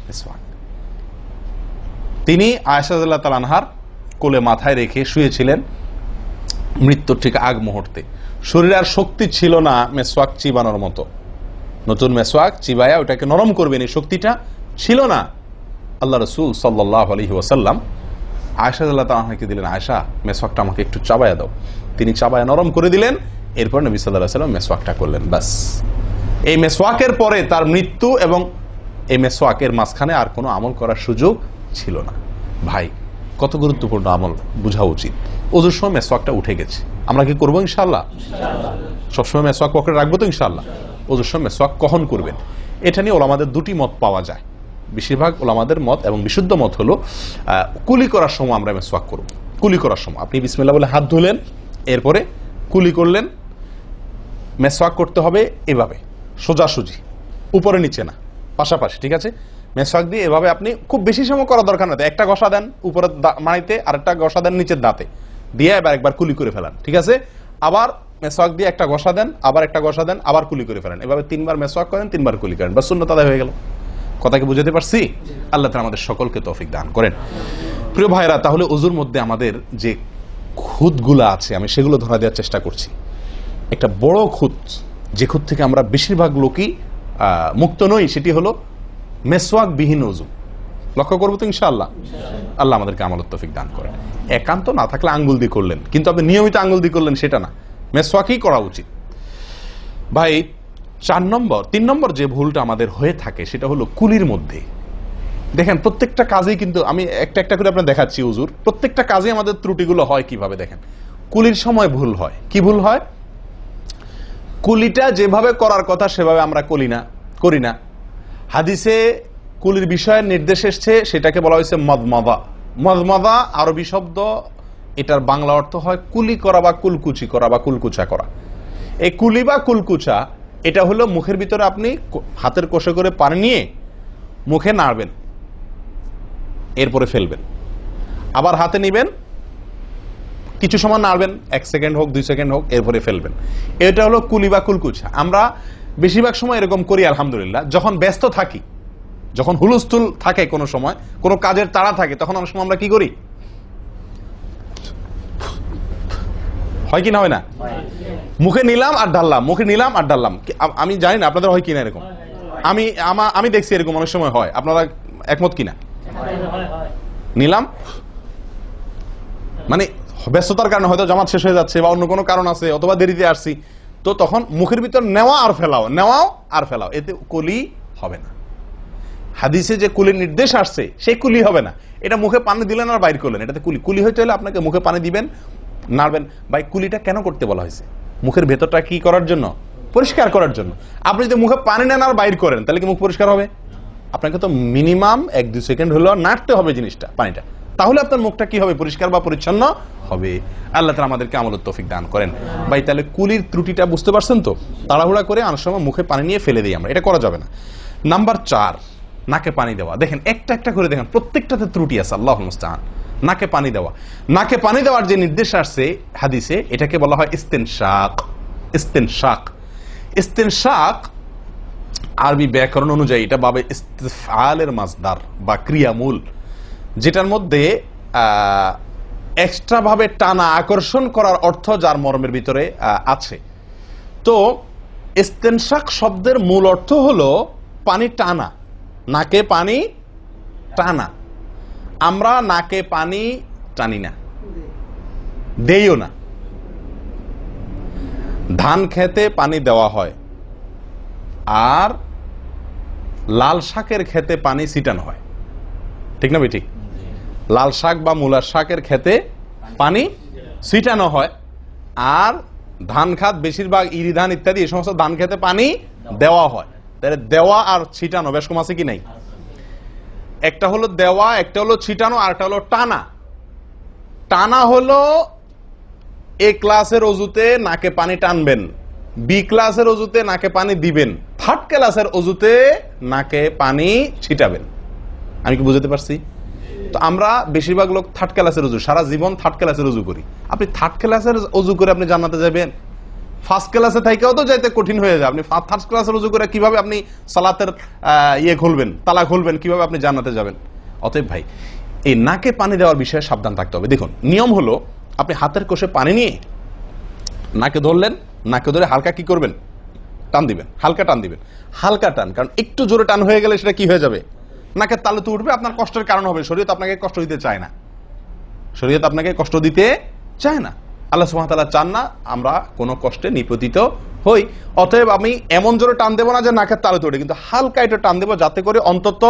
S1: মেসওয়াক। তিনি আয়েশা রাদিয়াল্লাহু তাআলা আনহার কোলে মাথায় রেখে শুয়েছিলেন মৃত্যুর ঠিক আগ মুহূর্তে। শরীরে আর শক্তি ছিল না মেসওয়াক চিবানোর মতো। নতুন মেসওয়াক চিবায়া ওটাকে নরম করবেন, এই শক্তিটা ছিল না। আল্লাহ রাসূল সাল্লাল্লাহু আলাইহি ওয়াসাল্লাম আয়েশা রাদিয়াল্লাহু তাআলা আনহাকে দিলেন, আয়েশা মেসওয়াকটা আমাকে একটু চাবায়া দাও। তিনি চাবায়া নরম করে দিলেন। এরপর নবী সাল্লাল্লাহু আলাইহি ওয়াসাল্লাম মেসওয়াকটা করলেন। বাস, এই মেসওয়াকের পরে তার মৃত্যু এবং এই মেসওয়াকের মাঝখানে আর কোনো আমল করার সুযোগ ছিল না। ভাই, কত গুরুত্বপূর্ণ আমল বোঝা উচিত। ওযুর সময় মেসওয়াকটা উঠে গেছে, আমরা কি করবো ইনশাআল্লাহ? সবসময় মেসওয়াক পকেটে রাখবো তো ইনশাআল্লাহ? ওযুর সময় মেসওয়াক কখন করবেন, এটা নিয়ে ওলামাদের দুটি মত পাওয়া যায়। বেশিরভাগ ওলামাদের মত এবং বিশুদ্ধ মত হলো কুলি করার সময় আমরা মেসওয়াক করব। কুলি করার সময় আপনি বিসমিল্লাহ বলে হাত ধুলেন, এরপরে কুলি করলেন। মেসওয়াক করতে হবে এভাবে, সোজাসুজি, উপরে নিচে না, পাশাপাশি, ঠিক আছে? মেসওয়াক দিয়ে এভাবে আপনি খুব বেশি সময় করা দরকার না, একটা ঘষা দেন উপরে মাড়িতে, আরেকটা ঘষা দেন নিচের দাঁতে, দিয়ে এবার একবার কুলি করে ফেলান, ঠিক আছে? আবার মেসওয়াক দিয়ে একটা ঘষা দেন, আবার একটা ঘষা দেন, আবার কুলি করে ফেলেন। এভাবে 3 বার মেসওয়াক করেন, 3 বার কুলি করেন, বাস সুন্নাত আদায় হয়ে গেল। কথা কি বুঝাতে পারছি? আল্লাহ তাআলা আমাদের সকলকে তৌফিক দান করেন। প্রিয় ভাইরা, তাহলে ওযুর মধ্যে আমাদের যে খুঁতগুলো আছে আমি সেগুলো ধরা দেওয়ার চেষ্টা করছি। একটা বড় খুঁত, যে খুঁত থেকে আমরা বেশিরভাগ লোকই মুক্ত নই, সেটি হলো মেসওয়াক বিহীন ওযু। লক্ষ্য করবো তো ইনশাআল্লাহ? আল্লাহ আমাদেরকে আমলের তৌফিক দান করেন। একান্ত না থাকলে আঙ্গুল দিয়ে করলেন, কিন্তু আপনি নিয়মিত আঙ্গুল দিয়ে করলেন সেটা না, মেসওয়াকই করা উচিত। ভাই, 3 নম্বর যে ভুলটা আমাদের হয়ে থাকে সেটা হলো কুলির মধ্যে। দেখেন, প্রত্যেকটা কাজেই কিন্তু আমি একটা একটা করে আপনার দেখাচ্ছি ওযুর, প্রত্যেকটা কাজে আমাদের ত্রুটিগুলো হয় কিভাবে দেখেন। কুলির সময় ভুল হয়। কি ভুল হয়? কুলিটা যেভাবে করার কথা সেভাবে আমরা করি না। হাদিসে কুলির বিষয়ে নির্দেশ এসেছে, সেটাকে বলা হয়েছে মদমাদা। মদমাদা আরবি শব্দ, এটার বাংলা অর্থ হয় কুলি করা বা কুলকুচি করা বা কুলকুচা করা। এই কুলি বা কুলকুচা এটা হলো মুখের ভিতরে আপনি হাতের কষে করে পানি নিয়ে মুখে নাড়বেন, এরপরে ফেলবেন, আবার হাতে নিবেন, কিছু সময় নাড়বেন, 1 সেকেন্ড হোক 2 সেকেন্ড হোক, এরপরে ফেলবেন। এটা হলো কুলি বা কুলকুচা। আমরা বেশিরভাগ সময় এরকম করি আলহামদুলিল্লাহ। যখন ব্যস্ত থাকি, যখন হুলস্থুল থাকে, কোনো সময় কোনো কাজের তাড়া থাকে, তখন অনেক সময় আমরা কি করি? হয় কি না হয় না? মুখে নিলাম আর ঢাললাম, মুখে নিলাম আর ঢাললাম। আমি জানি না আপনাদের হয় কিনা এরকম। আমি দেখছি এরকম অনেক সময় হয়। আপনারা একমত কিনা? নিলাম মানে ব্যস্ততার কারণে, হয়তো জামাত শেষ হয়ে যাচ্ছে বা অন্য কোনো কারণ আছে, অথবা দেরিতে আসছি, তো তখন মুখের ভিতর নেওয়া আর ফেলাও, নেওয়াও আর ফেলাও, এতে কুলি হবে না। হাদিসে যে কুলির নির্দেশ আসছে সেই কুলি হবে না। এটা মুখে পানি দিলেন আর বাইর করলেন, এটাতে কুলি হইতে হলে আপনাকে মুখে পানি দিবেন, নাড়বেন। ভাই, কুলিটা কেন করতে বলা হয়েছে? মুখের ভেতরটা কি করার জন্য? পরিষ্কার করার জন্য। আপনি যদি মুখে পানি নেন আর বাইর করেন, তাহলে কি মুখ পরিষ্কার হবে? আপনাকে তো মিনিমাম 1-2 সেকেন্ড হলেও নাড়তে হবে জিনিসটা, পানিটা, তাহলে আপনার মুখটা কি হবে? পরিষ্কার বা পরিচ্ছন্ন হবে। আল্লাহ তাআলা আমাদেরকে আমলের তৌফিক দান করেন। ভাই, তাহলে কুলির ত্রুটিটা বুঝতে পারছেন তো? তাড়াহুড়া করে অনেক সময় মুখে পানি নিয়ে ফেলে দিই আমরা, এটা করা যাবে না। নাম্বার 4, নাকে পানি দেওয়া। দেখেন, একটা একটা করে দেখেন, প্রত্যেকটাতে ত্রুটি আছে। আল্লাহুল মুস্তাআন। নাকে পানি দেওয়া, নাকে পানি দেওয়ার যে নির্দেশ আসছে হাদিসে, এটাকে বলা হয় ইস্তেনশাক। ইস্তেনশাক, ইস্তেনশাক আরবি ব্যাকরণ অনুযায়ী এটা বাবে ইস্তিফআলের মাসদার বা ক্রিয়ামূল, যেটার মধ্যে এক্সট্রা ভাবে টানা, আকর্ষণ করার অর্থ যার মর্মের ভিতরে আছে। তো ইস্তেনশাক শব্দের মূল অর্থ হলো পানি টানা, নাকে পানি টানা। আমরা নাকে পানি টানি না, দেইও না। ধান খেতে পানি দেওয়া হয়, আর লাল শাকের খেতে পানি ছিটানো হয়, ঠিক না? ঠিক। লাল শাক বা মূলার শাকের খেতে পানি ছিটানো হয়, আর ধান খাত বেশিরভাগ ইরি ধান ইত্যাদি এই সমস্ত ধান খেতে পানি দেওয়া হয়। তাহলে দেওয়া আর ছিটানো বেশ কম আছে কি নাই? একটা হলো দেওয়া, একটা হলো ছিটানো, আর একটা হলো টানা। টানা হলো এ ক্লাসের অজুতে নাকে পানি টানবেন, বি ক্লাসের অজুতে নাকে পানি দিবেন, থার্ড ক্লাসের অজুতে নাকে পানি ছিটাবেন। আমি কি বুঝতে পারছি? তো আমরা বেশিরভাগ লোক থার্ড ক্লাসের অজু, সারা জীবন থার্ড ক্লাসের অজু করি। আপনি থার্ড ক্লাসের অজু করে আপনি জান্নাতে যাবেন? ফার্স্ট ক্লাসে থাকেও তো যাইতে কঠিন হয়ে যায়। আপনি থার্ড ক্লাসের অজু করে কিভাবে আপনি সালাতের ইয়ে খুলবেন, তালা খুলবেন, কিভাবে আপনি জান্নাতে যাবেন? অতএব ভাই, এই নাকে পানি দেওয়ার বিষয়ে সাবধান থাকতে হবে। দেখুন, নিয়ম হলো আপনি হাতের কোষে পানি নিয়ে নাকে ধরলেন, নাকে ধরে হালকা কি করবেন? টান দিবেন, হালকা টান দিবেন, হালকা টান। কারণ একটু জোরে টান হয়ে গেলে সেটা কি হয়ে যাবে? নাকের তালু তো উঠবে, আপনার কষ্টের কারণ হবে। শরীয়ত আপনাকে কষ্ট দিতে চায় না, শরীয়ত আপনাকে কষ্ট দিতে চায় না। আল্লাহ সুবহানাহু ওয়া তাআলা চান না আমরা কোনো কষ্টে নিপতিত হই। অতএব আমি এমন জোরে টান দেবো না যে নাকের তালু উঠে, কিন্তু হালকা একটু টান দেবো যাতে করে অন্তত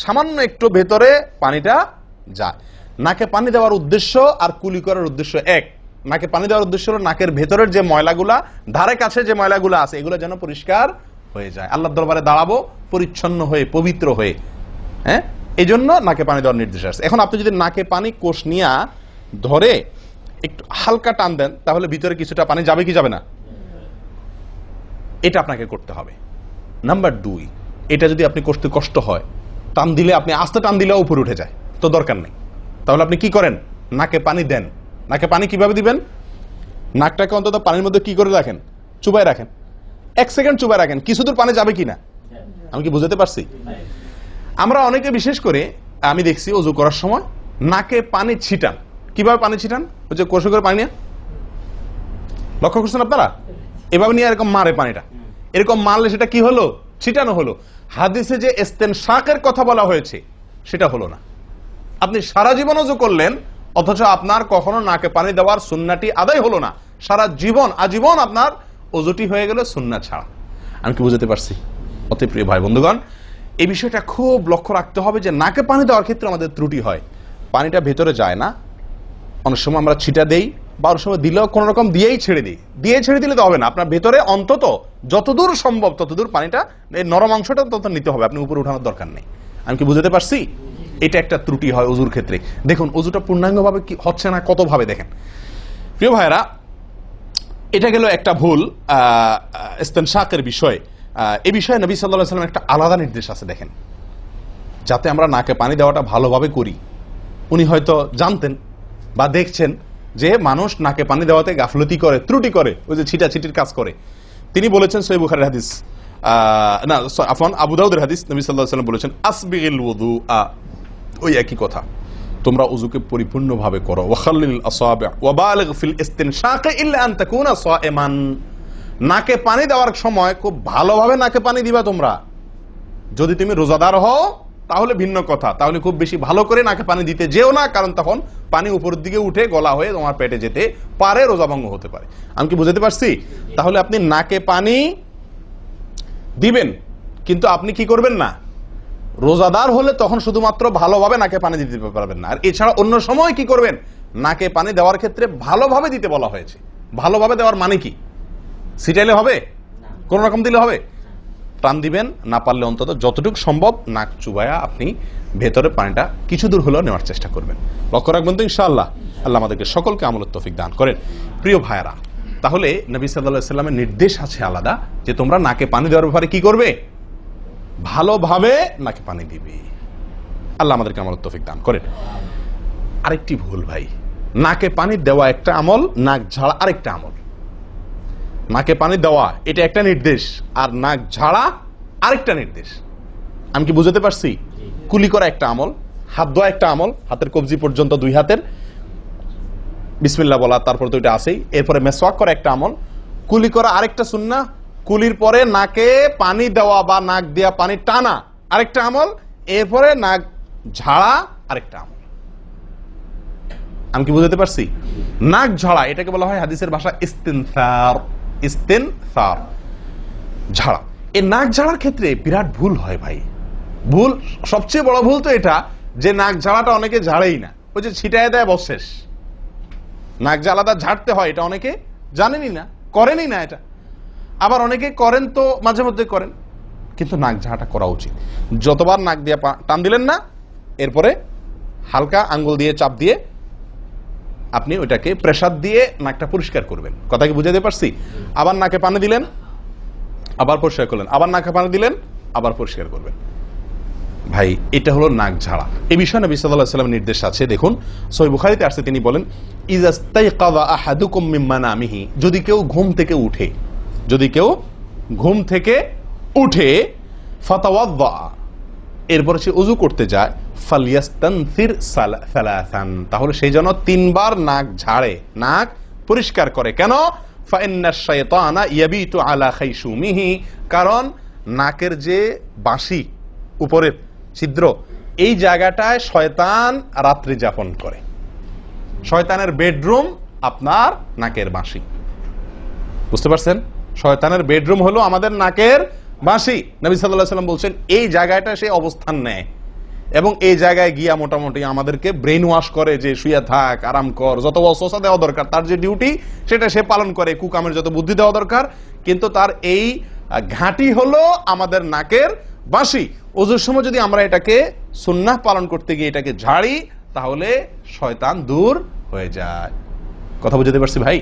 S1: সামান্য একটু ভেতরে পানিটা যায়। নাকে পানি দেওয়ার উদ্দেশ্য আর কুলি করার উদ্দেশ্য এক। নাকে পানি দেওয়ার উদ্দেশ্য হলো নাকের ভেতরের যে ময়লাগুলা, ধারে কাছে যে ময়লাগুলো আছে, এগুলো যেন পরিষ্কার হয়ে যায়। আল্লাহর দরবারে দাঁড়াবো পরিচ্ছন্ন হয়ে, পবিত্র হয়ে। হ্যাঁ, এই জন্য নাকে পানি দেওয়ার নির্দেশ আছে। এখন আপনি যদি নাকে পানি কোষ নিয়ে ধরে একটু হালকা টান দেন, তাহলে ভিতরে কিছুটা পানি যাবে কি যাবে না? এটা আপনাকে করতে হবে। নাম্বার 2, এটা যদি আপনি করতে কষ্ট হয়, টান দিলে, আপনি আস্তে টান দিলেও উপরে উঠে যায়, তো দরকার নেই। তাহলে আপনি কি করেন? নাকে পানি দেন। নাকে পানি কিভাবে দিবেন? নাকটাকে অন্তত পানির মধ্যে কি করে রাখেন? চুবাই রাখেন, 1 সেকেন্ড চুবাই রাখেন, কিছু দূর পানি যাবে কিনা। আমি কি বুঝতে পারছি? আমরা অনেকে বিশেষ করে আমি দেখছি ওযু করার সময় নাকে পানি ছিটান। কিভাবে পানি ছিটান? ওই যে কষে করে পানি নিয়ে, লক্ষ্য করছেন আপনারা? এভাবে নিয়ে এরকম মারে পানিটা, এরকম মারলে সেটা কি হলো? ছিটানো হলো। হাদিসে যে ইস্তেনশাকের কথা বলা হয়েছে সেটা হলো না। আপনি সারা জীবন ওযু করলেন, অথচ আপনার কখনো নাকে পানি দেওয়ার সুন্নাহটি আদায় হলো না। সারা জীবন, আজীবন আপনার ওযুটি হয়ে গেল সুন্নাহ ছাড়া। আমি কি বুঝতে পারছি? অতি প্রিয় ভাই বন্ধুগণ, এই বিষয়টা খুব লক্ষ্য রাখতে হবে যে নাকে পানি দেওয়ার ক্ষেত্রে আমাদের ত্রুটি হয়, পানিটা ভেতরে যায় না। অনেক সময় আমরা ছিটা দেই, বা অনেক সময় দিলেও কোন রকম দিয়েই ছেড়ে দিই। দিয়ে ছেড়ে দিলে তো হবে না, আপনার ভেতরে অন্তত যতদূর সম্ভব ততদূর পানিটা, এই নরম অংশটা তত নিতে হবে, আপনি উপরে উঠানোর দরকার নেই। আমি কি বুঝতে পারছি? এটা একটা ত্রুটি হয় ওযুর ক্ষেত্রে। দেখুন ওযুটা পূর্ণাঙ্গভাবে কি হচ্ছে না, কত ভাবে দেখেন। প্রিয় ভাইরা, এটা গেল একটা ভুল ইস্তেনশাকের বিষয়। এই বিষয়ে নবী সাল্লাল্লাহু আলাইহি ওয়াসাল্লাম একটা আলাদা নির্দেশ আছে দেখেন, যাতে আমরা নাকে পানি দেওয়াটা ভালোভাবে করি। উনি হয়তো জানতেন বা দেখছেন যে মানুষ নাকে পানি দেওয়াতে গাফলতি করে, ত্রুটি করে, ওই যে ছিটাছিটির কাজ করে। তিনি বলেছেন সহিহ বুখারীর হাদিস, না আফওয়ান আবু দাউদের হাদিস, নবী সাল্লাল্লাহু আলাইহি ওয়াসাল্লাম বলেছেন আসবিগিল ওযুআ, ওই একই কথা, তোমরা ওযুকে পরিপূর্ণভাবে করো। ওয়াখাল্লিল আসাবি' ওয়া বালিগ ফিল ইস্তিনশাক ইল্লা আন তাকুনা সাইমান। নাকে পানি দেওয়ার সময় খুব ভালোভাবে নাকে পানি দিবা তোমরা। যদি তুমি রোজাদার হও তাহলে ভিন্ন কথা, তাহলে খুব বেশি ভালো করে নাকে পানি দিতে যেও না, কারণ তখন পানি উপরের দিকে উঠে গলা হয়ে তোমার পেটে যেতে পারে, রোজা ভঙ্গ হতে পারে। আমি কি বুঝতে পারছি? তাহলে আপনি নাকে পানি দিবেন, কিন্তু আপনি কি করবেন না, রোজাদার হলে তখন শুধুমাত্র ভালোভাবে নাকে পানি দিতে পারবেন না। আর এছাড়া অন্য সময় কি করবেন? নাকে পানি দেওয়ার ক্ষেত্রে ভালোভাবে দিতে বলা হয়েছে। ভালোভাবে দেওয়ার মানে কি? ছিটাইলে হবে? কোন রকম দিলে হবে? টান দিবেন, না পারলে অন্তত যতটুকু সম্ভব নাক চুবায়া আপনি ভেতরে পানিটা কিছু দূর হলেও নেওয়ার চেষ্টা করবেন। লক্ষ্য রাখবেন তো ইনশাআল্লাহ। আল্লাহ আমাদেরকে সকলকে আমলের তৌফিক দান করেন। প্রিয় ভাইয়েরা, তাহলে নবী সাল্লাল্লাহু আলাইহি ওয়াসাল্লামের নির্দেশ আছে আলাদা, যে তোমরা নাকে পানি দেওয়ার ব্যাপারে কি করবে? ভালোভাবে নাকে পানি দিবে। আল্লাহ আমাদেরকে আমলের তৌফিক দান করেন। আরেকটি ভুল ভাই, নাকে পানি দেওয়া একটা আমল, নাক ঝাড়া আরেকটা আমল। নাকে পানি দেওয়া এটা একটা নির্দেশ, আর নাক ঝাড়া আরেকটা নির্দেশ। আমি কি বুঝতে পারছি? কুলি করা একটা আমল, হাত ধোয়া একটা আমল, হাতের কবজি পর্যন্ত 2 হাতের বিসমিল্লাহ বলা, তারপর তো এটা আছেই। এরপরে মেসওয়াক করা একটা আমল, কুলি করা আরেকটা সুন্নাহ, কুলির পরে নাকে পানি দেওয়া বা নাক দিয়া পানি টানা আরেকটা আমল, এরপরে নাক ঝাড়া আরেকটা আমল। আমি কি বুঝতে পারছি? নাক ঝাড়া এটাকে বলা হয় হাদিসের ভাষা ইস্তিনসার। ইস্তিনসার, ঝাড়া। এই নাক ঝাড়ার ক্ষেত্রে বিরাট ভুল হয় ভাই। ভুল, সবচেয়ে বড় ভুল তো এটা যে নাক ঝাড়াটা অনেকে ঝাড়েই না, ওই যে ছিটায় দেয় বশেষ। নাক ঝাড়াটা ঝাড়তে হয় এটা অনেকে জানেনই না, করেনই না এটা। আবার অনেকে করেন তো মাঝে মধ্যে করেন, কিন্তু নাক ঝাড়াটা করা উচিত। যতবার নাক দিয়ে টান দিলেন না, এরপরে হালকা আঙ্গুল দিয়ে চাপ দিয়ে আপনি ওইটাকে প্রেসার দিয়ে নাকটা পরিষ্কার করবেন। কথা কি বুঝাতে পারছি? আবার নাকে পানি দিলেন, আবার পরিষ্কার করলেন, আবার নাকে পানি দিলেন, আবার পরিষ্কার করবেন। ভাই এটা হলো নাক ঝাড়া। এই বিষয়ে নবী সাল্লাল্লাহু আলাইহি ওয়াসাল্লামের নির্দেশ আছে। দেখুন সহিহ বুখারীতে আসছে, তিনি বলেন ইযাস্তাইকাযা আহাদুকুম মিন মানামিহি, যদি কেউ ঘুম থেকে উঠে, যদি কেউ ঘুম থেকে উঠে ফাতাওয়াদ্দা, এরপরে সে ওযু করতে যায়, ফালইয়াস্তানসির সালাসান, তাহলে সেই জন্য 3 বার নাক ঝাড়ে, নাক পরিষ্কার করে। কেন? ফাইন্নাশ শাইতানা ইয়াবিতু আলা খাইশুমিহি, কারণ নাকের যে বাঁশি উপরের ছিদ্র, এই জায়গাটায় শয়তান রাত্রি যাপন করে। শয়তানের বেডরুম আপনার নাকের বাঁশি, বুঝতে পারছেন? শয়তানের বেডরুম হলো আমাদের নাকের বাঁশি। নবী সাল্লাল্লাহু আলাইহি ওয়াসাল্লাম বলছেন এই জায়গাটা সে অবস্থান নেয় এবং এই জায়গায় গিয়া মোটামুটি আমাদেরকে ব্রেন ওয়াশ করে যে শুয়ে থাক, আরাম কর, যত ওয়াসওয়াসা দেওয়া দরকার, তার যে ডিউটি সেটা সে পালন করে, কুকামের যত বুদ্ধি দেওয়া দরকার, কিন্তু তার এই ঘাঁটি হলো আমাদের নাকের বাঁশি। ওযুর সময় যদি আমরা এটাকে সুন্নাহ পালন করতে গিয়ে এটাকে ঝাড়ি, তাহলে শয়তান দূর হয়ে যায়। কথা বুঝতে পারছি ভাই?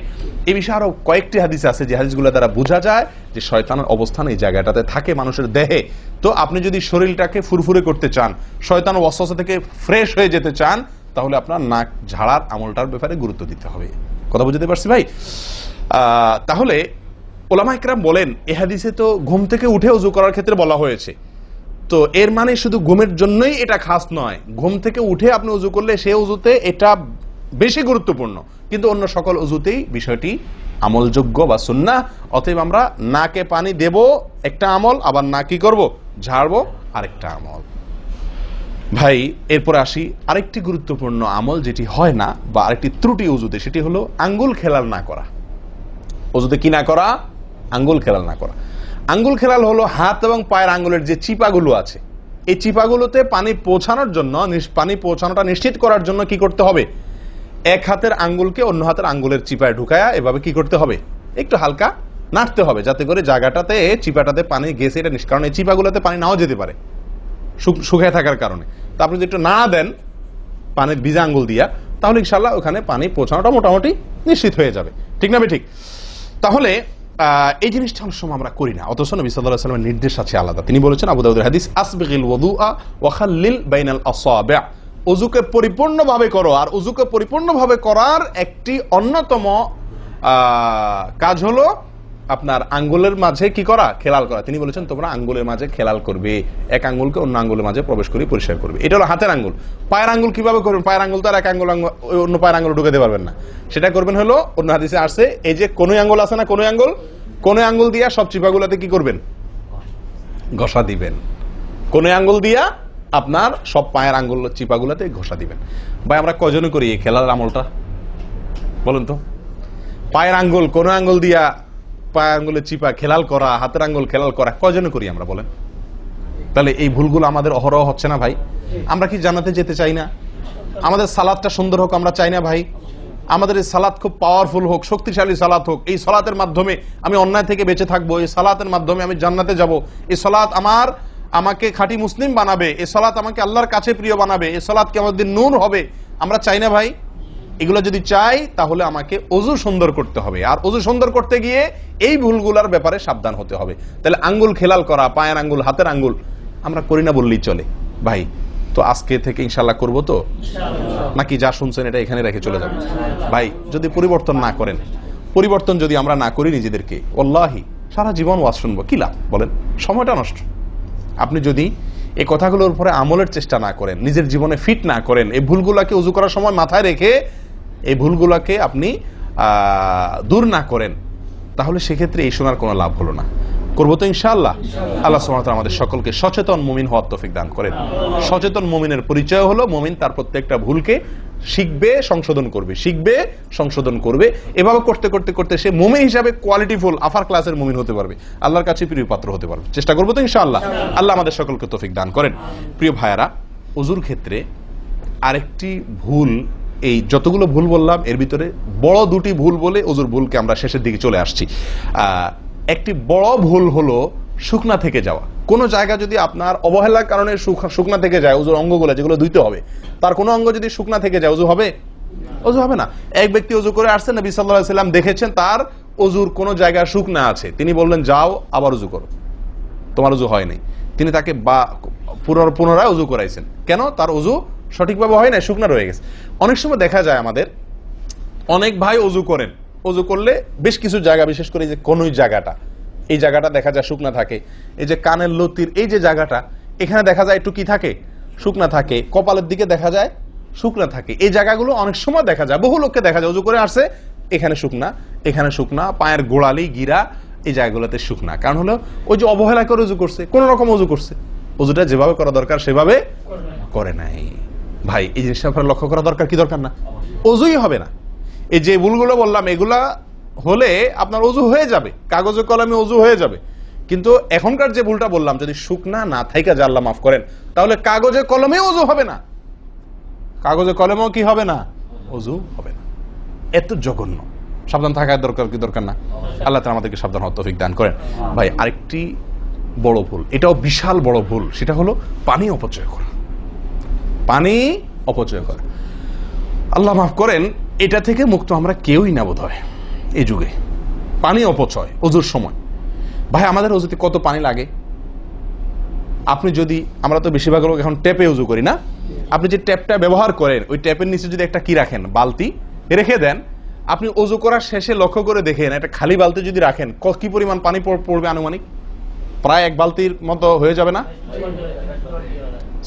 S1: এই বিষয়ে আরো কয়েকটি হাদিস আছে যে হাদিসগুলো দ্বারা বোঝা যায় যে শয়তানের অবস্থান এই জায়গাটাতে থাকে মানুষের দেহে। তো আপনি যদি শরীরটাকে ফুরফুরে করতে চান, শয়তান ওয়াসওয়াসা থেকে ফ্রেশ হয়ে যেতে চান, তাহলে আপনার নাক ঝাড়ার আমলটার ব্যাপারে গুরুত্ব দিতে হবে। কথা বুঝতে পারছি ভাই? তাহলে উলামায়ে কেরাম বলেন এই হাদিসে তো ঘুম থেকে উঠে ওযু করার ক্ষেত্রে বলা হয়েছে, তো এর মানে শুধু ঘুমের জন্যই এটা খাস নয়, ঘুম থেকে উঠে আপনি ওযু করলে সে ওযুতে এটা বেশি গুরুত্বপূর্ণ, কিন্তু অন্য সকল ওযুতেই বিষয়টি আমলযোগ্য বা সুন্নাহ। অতএব আমরা নাকে পানি দেব একটা আমল, আবার না কি করব, ঝাড়বো আরেকটা আমল। ভাই এরপরে আসি আরেকটি গুরুত্বপূর্ণ আমল যেটি হয় না, বা আরেকটি ত্রুটি ওযুতে, সেটি হলো আঙ্গুল খেলাল না করা। ওযুতে কি না করা? আঙ্গুল খেলাল না করা। আঙ্গুল খেলাল হলো হাত এবং পায়ের আঙ্গুলের যে চিপাগুলো আছে, এই চিপাগুলোতে পানি পৌঁছানোর জন্য, পানি পৌঁছানোটা নিশ্চিত করার জন্য কি করতে হবে? এক হাতের আঙ্গুলকে অন্য হাতের আঙ্গুলের চিপায় ঢুকায়া এভাবে কি করতে হবে? একটু হালকা নাড়তে হবে, যাতে করে জায়গাটাতে চিপাটাতে পানি গেছে এটা কারণ এই চিপাগুলোতে পানি নাও যেতে পারে শুকিয়ে থাকার কারণে। তা আপনি যদি একটু নাড়া দেন পানির ভিজা আঙ্গুল দিয়া, তাহলে ইনশাআল্লাহ ওখানে পানি পৌঁছানোটা মোটামুটি নিশ্চিত হয়ে যাবে। ঠিক না? ঠিক। তাহলে এই জিনিসটা অনেক সময় আমরা করি না, অথচ নবী সাল্লাল্লাহু আলাইহি ওয়াসাল্লামের নির্দেশ আছে আলাদা। তিনি বলেছেন, আবু দাউদের হাদিস, আসবিগিল ওযুআ ওয়া খাল্লিল বাইনাল আসাবি', ওযুকে পরিপূর্ণভাবে করো। আর ওযুকে পরিপূর্ণভাবে করার একটি অন্যতম কাজ হলো আপনার আঙ্গুলের মাঝে কি করা? খেলাল করা। তিনি বলেছেন তোমরা আঙ্গুলের মাঝে খেলাল করবে, এক আঙ্গুলকে অন্য আঙ্গুলের মাঝে প্রবেশ করে পরিষ্কার করবে। এটা হলো হাতের আঙ্গুল। পায়ের আঙ্গুল কিভাবে করবেন? পায়ের আঙ্গুল তো আর এক আঙ্গুল অন্য পায়ের আঙ্গুল ঢুকাতে পারবেন না। সেটা করবেন হলো, অন্য হাদিসে আসছে, এই যে কোনোই আঙ্গুল আছে না, কোনোই আঙ্গুল দিয়া সব চিপাগুলোতে কি করবেন? ঘষা দিবেন। কোনোই আঙ্গুল দিয়া আপনার সব পায়ের আঙ্গুল চিপাগুলোতে ঘষা দিবেন। ভাই আমরা কজনে করি এই খেলার আমলটা বলেন তো? পায়ের আঙ্গুল, কোন আঙ্গুল দিয়া পায়ের আঙ্গুলের চিপা খেলাল করা, হাতের আঙ্গুল খেলাল করা, কজনে করি আমরা বলেন? তাহলে এই ভুলগুলো আমাদের অহরহ হচ্ছে না ভাই? আমরা কি জান্নাতে যেতে চাই না? আমাদের সালাতটা সুন্দর হোক আমরা চাই না ভাই? আমাদের এই সালাত খুব পাওয়ারফুল হোক, শক্তিশালী সালাত হোক, এই সালাতের মাধ্যমে আমি অন্যায় থেকে বেঁচে থাকবো, এই সালাতের মাধ্যমে আমি জান্নাতে যাব, এই সালাত আমাকে খাঁটি মুসলিম বানাবে, এই সালাত আমাকে আল্লাহর কাছে প্রিয় বানাবে, এই সালাত কি আমাদের নূর হবে, আমরা চাই না ভাই? এগুলো যদি চাই তাহলে আমাকে ওযু সুন্দর করতে হবে, আর ওযু সুন্দর করতে গিয়ে এই ভুলগুলোর ব্যাপারে সাবধান হতে হবে। তাহলে আঙ্গুল খেলাল করা, পায়ের আঙ্গুল, হাতের আঙ্গুল আমরা করি না বললেই চলে ভাই। তো আজকে থেকে ইনশাআল্লাহ করবো তো, নাকি যা শুনছেন এটা এখানে রেখে চলে যাবে? ভাই যদি পরিবর্তন না করেন, পরিবর্তন যদি আমরা না করি নিজেদেরকে, ওয়াল্লাহি সারা জীবন ওয়াজ শুনবো, কি লাভ বলেন? সময়টা নষ্ট। আপনি যদি এই কথাগুলোর উপরে আমলের চেষ্টা না করেন, নিজের জীবনে ফিট না করেন, এই ভুলগুলাকে ওযু করার সময় মাথায় রেখে এই ভুলগুলাকে আপনি দূর না করেন, তাহলে সেক্ষেত্রে এই শোনার কোনো লাভ হলো না। করবো তো ইনশাআল্লাহ। আল্লাহ সুবহানাহু ওয়া তাআলা আমাদের সকলকে সচেতন মুমিন হওয়ার তৌফিক দান করেন। সচেতন মুমিনের পরিচয় হলো মুমিন তার প্রত্যেকটা ভুলকে শিখবে, সংশোধন করবে, শিখবে, সংশোধন করবে। এভাবে করতে করতে করতে সে মুমিন হিসাবে কোয়ালিটিফুল আফার ক্লাসের মুমিন হতে পারবে, আল্লাহর কাছে প্রিয় পাত্র হতে পারবে। চেষ্টা করবো তো ইনশাআল্লাহ। আল্লাহ আমাদের সকলকে তৌফিক দান করেন। প্রিয় ভাইয়ারা, ওযুর ক্ষেত্রে আরেকটি ভুল এই যতগুলো ভুল বললাম এর ভিতরে বড় দুটি ভুল বলে ওজুর ভুলকে আমরা শেষের দিকে চলে আসছি। একটি বড় ভুল হলো শুকনা থেকে যাওয়া। কোন জায়গা যদি আপনার অবহেলার কারণে শুকনা থেকে যায়, ওজুর অঙ্গগুলো যেগুলো ধুইতে হবে, তার কোনো অঙ্গ যদি শুকনা থেকে যায়, ওজু হবে? ওজু হবে না। এক ব্যক্তি ওজু করে আসছেন, নবী সাল্লাল্লাহু আলাইহি ওয়াসাল্লাম দেখেছেন তার ওজুর কোন জায়গা শুকনা আছে, তিনি বললেন যাও আবার ওজু করো, তোমার ওজু হয় নাই। তিনি তাকে পুনরায় ওজু করাইছেন। কেন? তার ওজু সঠিকভাবে হয় না, শুকনা রয়ে গেছে। অনেক সময় দেখা যায় আমাদের অনেক ভাই ওজু করেন, ওজু করলে বেশ কিছু জায়গা, বিশেষ করে যে কোন জায়গাটা, এই জায়গাটা দেখা যায় শুকনা থাকে, এই যে কানের লতির এই যে জায়গাটা, এখানে দেখা যায় একটু কি থাকে, শুকনা থাকে, কপালের দিকে দেখা যায় শুকনা থাকে। এই জায়গাগুলো অনেক সময় দেখা যায়, বহু লোককে দেখা যায় ওজু করে আসছে, এখানে শুকনা, এখানে শুকনা, পায়ের গোড়ালি গিরা এই জায়গাগুলোতে শুকনা। কারণ হলো ওই যে অবহেলা করে ওজু করছে, কোন রকম ওজু করছে, ওজুটা যেভাবে করা দরকার সেভাবে করে নাই। ভাই এই জিনিসটা আপনার লক্ষ্য করা দরকার, কি দরকার না? ওজুই হবে না। এই যে ভুলগুলো বললাম এগুলা হলে আপনার ওজু হয়ে যাবে, কাগজে কলমে ওজু হয়ে যাবে। কিন্তু এখনকার যে ভুলটা বললাম, যদি শুকনা না থাইকা যে আল্লাহ মাফ করেন, তাহলে কাগজে কলমে ওজু হবে না, কাগজে কলমেও কি হবে না, ওজু হবে না। এত জঘন্য, সাবধান থাকার দরকার, কি দরকার না? আল্লাহ তাআলা আমাদেরকে সাবধান হওয়ার তৌফিক দান করেন। ভাই আরেকটি বড় ভুল, এটাও বিশাল বড় ভুল, সেটা হলো পানি অপচয় করা। পানি অপচয় করা, আল্লাহ মাফ করেন, এটা থেকে মুক্ত আমরা কেউই না বোধ হয় এই যুগে। পানি অপচয় ওজুর সময়। ভাই আমাদের ওজুতে কত পানি লাগে? আপনি যদি, আমরা তো বেশিরভাগ লোক এখন ট্যাপে ওজু করি না, আপনি যে ট্যাপটা ব্যবহার করেন ওই ট্যাপের নিচে যদি একটা কি রাখেন, বালতি রেখে দেন, আপনি ওজু করার শেষে লক্ষ্য করে দেখেন একটা খালি বালতি যদি রাখেন, কি পরিমাণ পানি পড়বে আনুমানিক? প্রায় এক বালতির মতো হয়ে যাবে না?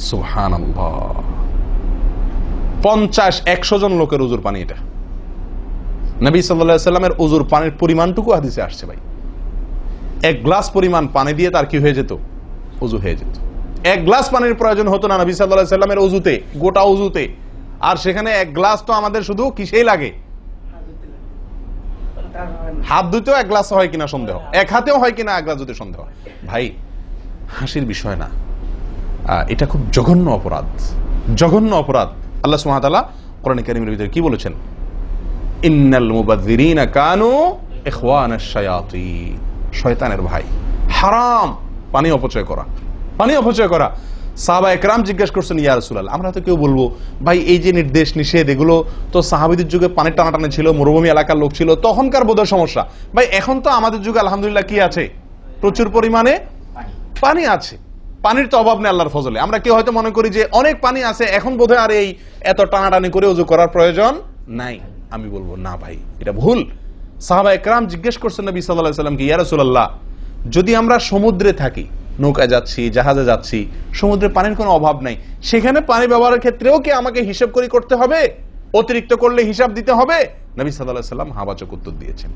S1: সুবহানাল্লাহ, 50-100 জন লোকের ওজুর পানি এটা। নবী সাল্লাল্লাহু আলাইহি ওয়াসাল্লামের ওজুর পানির পরিমাণটুকু হাদিসে আসছে। ভাই এক গ্লাস পরিমাণ পানি দিয়ে তার কি হয়ে যেত? ওজু হয়ে যেত। এক গ্লাস পানির প্রয়োজন হতো না নবী সাল্লাল্লাহু আলাইহি ওয়াসাল্লামের ওজুতে, গোটা ওজুতে। আর সেখানে এক গ্লাস তো আমাদের শুধু কিসেই লাগে? হাত ধুতেও এক গ্লাস হয় কিনা সন্দেহ, এক হাতেও হয় কিনা এক গ্লাস ধুতে সন্দেহ। ভাই হাসির বিষয় না, এটা খুব জঘন্য অপরাধ, জঘন্য অপরাধ। আল্লাহ সুবহানাহু ওয়া তাআলা কোরআন কারীমের ভিতরে কি বলেছেন? ইন্নাল মুবাযযিরিনা কানু ইখওয়ানাশ শায়াতিন, শয়তানের ভাই। হারাম পানি অপচয় করা, পানি অপচয় করা। সাহাবা একরাম জিজ্ঞেস করছেন, ইয়া রাসূলুল্লাহ, আমরা তো কেউ বলবো ভাই এই যে নির্দেশ নিষেধ এগুলো তো সাহাবীদের যুগে পানির টানাটানি ছিল, মরুভূমি এলাকার লোক ছিল, তখনকার বোধহয় সমস্যা। ভাই এখন তো আমাদের যুগে আলহামদুলিল্লাহ কি আছে? প্রচুর পরিমাণে পানি আছে, পানির তো অভাব নেই আল্লাহর ফজলে। আমরা কেউ হয়তো মনে করি যে অনেক পানি আছে, এখন বোধহয় আর এই এত টানাটানি করে ওযু করার প্রয়োজন নাই। আমি বলবো না ভাই, এটা ভুল। সাহাবা একরাম জিজ্ঞেস করছেন নবী সাল্লাল্লাহু আলাইহি ওয়াসাল্লামকে, ইয়া রাসূলুল্লাহ, যদি আমরা সমুদ্রে থাকি, নৌকায় যাচ্ছি, জাহাজে যাচ্ছি, সমুদ্রে পানির কোনো অভাব নাই, সেখানে পানি ব্যবহারের ক্ষেত্রেও কি আমাকে হিসাব করে করতে হবে? অতিরিক্ত করলে হিসাব দিতে হবে? নবী সাল্লাল্লাহু আলাইহি ওয়াসাল্লাম হাবাচক উত্তর দিয়েছেন।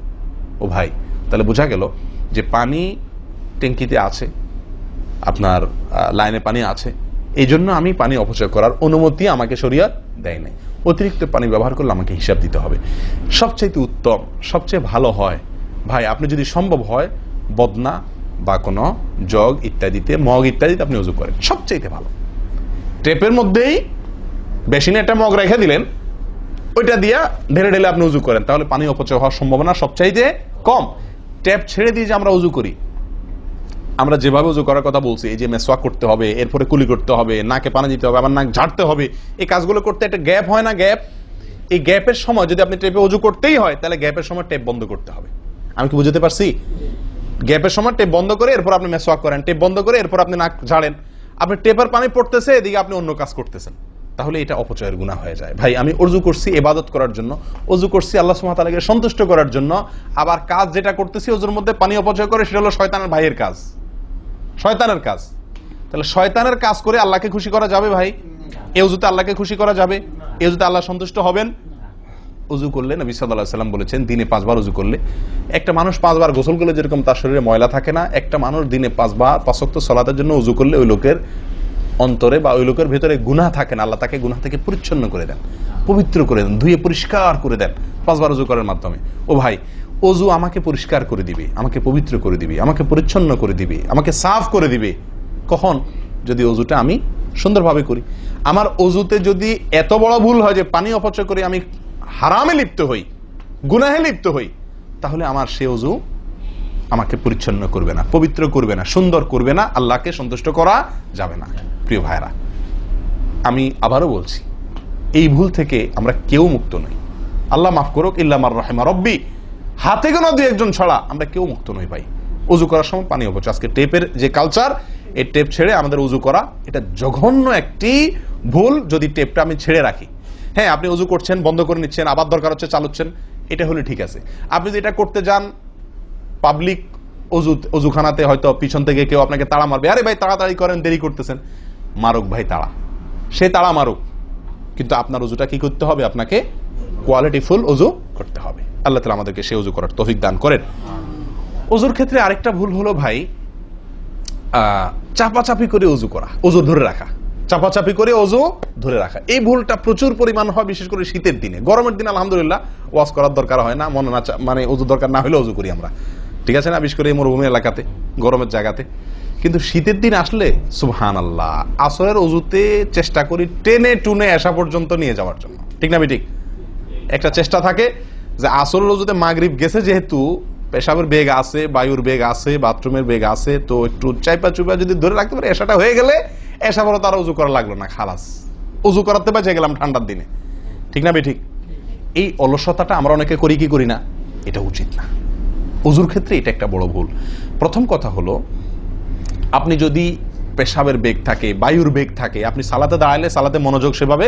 S1: ও ভাই, তাহলে বোঝা গেল যে পানি ট্যাঙ্কিতে আছে, আপনার লাইনে পানি আছে, এই জন্য আমি পানি অপচয় করার অনুমতি আমাকে শরীয়ত দেয় নাই। অতিরিক্ত পানি ব্যবহার করলে আমাকে হিসাব দিতে হবে। সবচেয়ে উত্তম, সবচেয়ে ভালো হয় ভাই, আপনি যদি সম্ভব হয় বদনা বা কোনো জগ ইত্যাদিতে, মগ ইত্যাদিতে আপনি ওযু করেন, সবচেয়ে ভালো। টেপের মধ্যেই বেসিনে একটা মগ রেখে দিলেন, ওইটা দিয়া ঢেলে ঢেলে আপনি ওযু করেন, তাহলে পানি অপচয় হওয়ার সম্ভাবনা সবচাইতে কম। ট্যাপ ছেড়ে দিয়ে যে আমরা ওযু করি, আমরা যেভাবে ওযু করার কথা বলছি, এই যে মেসওয়াক করতে হবে, এরপরে কুলি করতে হবে, নাকে পানি দিতে হবে, আবার নাক ঝাড়তে হবে, এই কাজগুলো করতে একটা গ্যাপ হয় না? গ্যাপ, এই গ্যাপের সময় যদি আপনি টেপে ওযু করতেই হয়, তাহলে গ্যাপের সময় টেপ বন্ধ করতে হবে। আমি কি বুঝতে পারছি? গ্যাপের সময় টেপ বন্ধ করে এরপর আপনি মেসওয়াক করেন, টেপ বন্ধ করে এরপর আপনি নাক ঝাড়েন। আপনি টেপের পানি পড়তেছে, এদিকে আপনি অন্য কাজ করতেছেন, তাহলে এটা অপচয়ের গুনাহ হয়ে যায়। ভাই আমি ওযু করছি ইবাদত করার জন্য, ওযু করছি আল্লাহ সুবহানাহু ওয়া তাআলাকে সন্তুষ্ট করার জন্য, আবার কাজ যেটা করতেছি ওযুর মধ্যে পানি অপচয় করে, সেটা হলো শয়তানের ভাইয়ের কাজ, শয়তানের কাজ। তাহলে শয়তানের কাজ করে আল্লাহকে খুশি করা যাবে? ভাই এই ওযুতে আল্লাহকে খুশি করা যাবে? এই ওযুতে আল্লাহ সন্তুষ্ট হবেন? ওযু করলে নবী সাল্লাল্লাহু আলাইহি ওয়াসাল্লাম বলেছেন, দিনে 5 বার ওযু করলে, একটা মানুষ 5 বার গোসল করলে যেরকম তার শরীরে ময়লা থাকে না, একটা মানুষ দিনে 5 বার 5 ওয়াক্ত সালাতের জন্য ওযু করলে ওই লোকের অন্তরে বা ওই লোকের ভিতরে গুনাহ থাকে না, আল্লাহ তাকে গুনাহ থেকে পরিচ্ছন্ন করে দেন, পবিত্র করে দেন, ধুয়ে পরিষ্কার করে দেন 5 বার ওযু করার মাধ্যমে। ও ভাই, ওযু আমাকে পরিষ্কার করে দিবে, আমাকে পবিত্র করে দিবে, আমাকে পরিচ্ছন্ন করে দিবে, আমাকে সাফ করে দিবে। কখন? যদি ওযুটা আমি সুন্দরভাবে করি। আমার অজুতে যদি এত বড় ভুল হয় যে পানি অপচয় করে আমি হারামে লিপ্ত হই, গুনাহে লিপ্ত হই, তাহলে আমার সে অজু আমাকে পরিচ্ছন্ন করবে না, পবিত্র করবে না, সুন্দর করবে না, আল্লাহকে সন্তুষ্ট করা যাবে না। প্রিয় ভাইরা, আমি আবারও বলছি, এই ভুল থেকে আমরা কেউ মুক্ত নই। আল্লাহ মাফ করুক, ইল্লা মার রাহিমা রব্বি, হাতে গোনা দুই একজন ছাড়া আমরা কেউ মুক্ত নই ভাই। উজু করার সময় পানি অপচয়, আজকে টেপের যে কালচার, এই টেপ ছেড়ে আমাদের উজু করা, এটা জঘন্য একটি ভুল। যদি টেপটা আমি ছেড়ে রাখি, হ্যাঁ আপনি উজু করছেন, বন্ধ করে নিচ্ছেন, আবার দরকার হচ্ছে চালাচ্ছেন, এটা হলে ঠিক আছে। আপনি যদি এটা করতে যান পাবলিক অজুখানাতে, হয়তো পিছন থেকে কেউ আপনাকে তাড়া মারবে, আরে ভাই তাড়াতাড়ি করেন, দেরি করতেছেন, মারুক ভাই তাড়া, সে তাড়া মারুক, কিন্তু আপনার উজুটা কি করতে হবে? আপনাকে কোয়ালিটিফুল উজু করতে হবে। আল্লাহ তাআলা আমাদেরকে সে উজু করার তৌফিক দান করেন। উজুর ক্ষেত্রে আরেকটা ভুল হলো ভাই, চাপাচাপি করে উজু করা, উজু ধরে রাখা, চাপাচাপি করে উজু ধরে রাখা, এই ভুলটা প্রচুর পরিমাণ হয়, বিশেষ করে শীতের দিনে। গরমের দিনে আলহামদুলিল্লাহ ওয়াজ করার দরকার হয় না, মনে না মানে উজু দরকার না হলে উজু করি আমরা, ঠিক আছে না, বিশেষ করে মরুভূমি এলাকাতে, গরমের জায়গাতে। কিন্তু শীতের দিন আসলে সুবহানাল্লাহ, আসরের উজুতে চেষ্টা করি টেনে টুনে আসা পর্যন্ত নিয়ে যাওয়ার জন্য, ঠিক না ঠিক? একটা চেষ্টা থাকে যে আসরের উজুতে মাগরিব গেছে, যেহেতু পেশাবের বেগ আছে, বায়ুর বেগ আছে, বাথরুমের বেগ আছে, তো একটু চাইপা চুপা যদি ধরে রাখতে পারে, এসাটা হয়ে গেলে এসা বড় তারা উজু করা লাগলো না, খালাস, উজু করাতে বেঁচে গেলাম ঠান্ডার দিনে, ঠিক না ঠিক? এই অলসতাটা আমরা অনেকে করি কি করি না, এটা উচিত না। উজুর ক্ষেত্রে এটা একটা বড় ভুল। প্রথম কথা হলো, আপনি যদি পেশাবের বেগ থাকে, বায়ুর বেগ থাকে, আপনি সালাতে দাঁড়ালে সালাতে মনোযোগ সেভাবে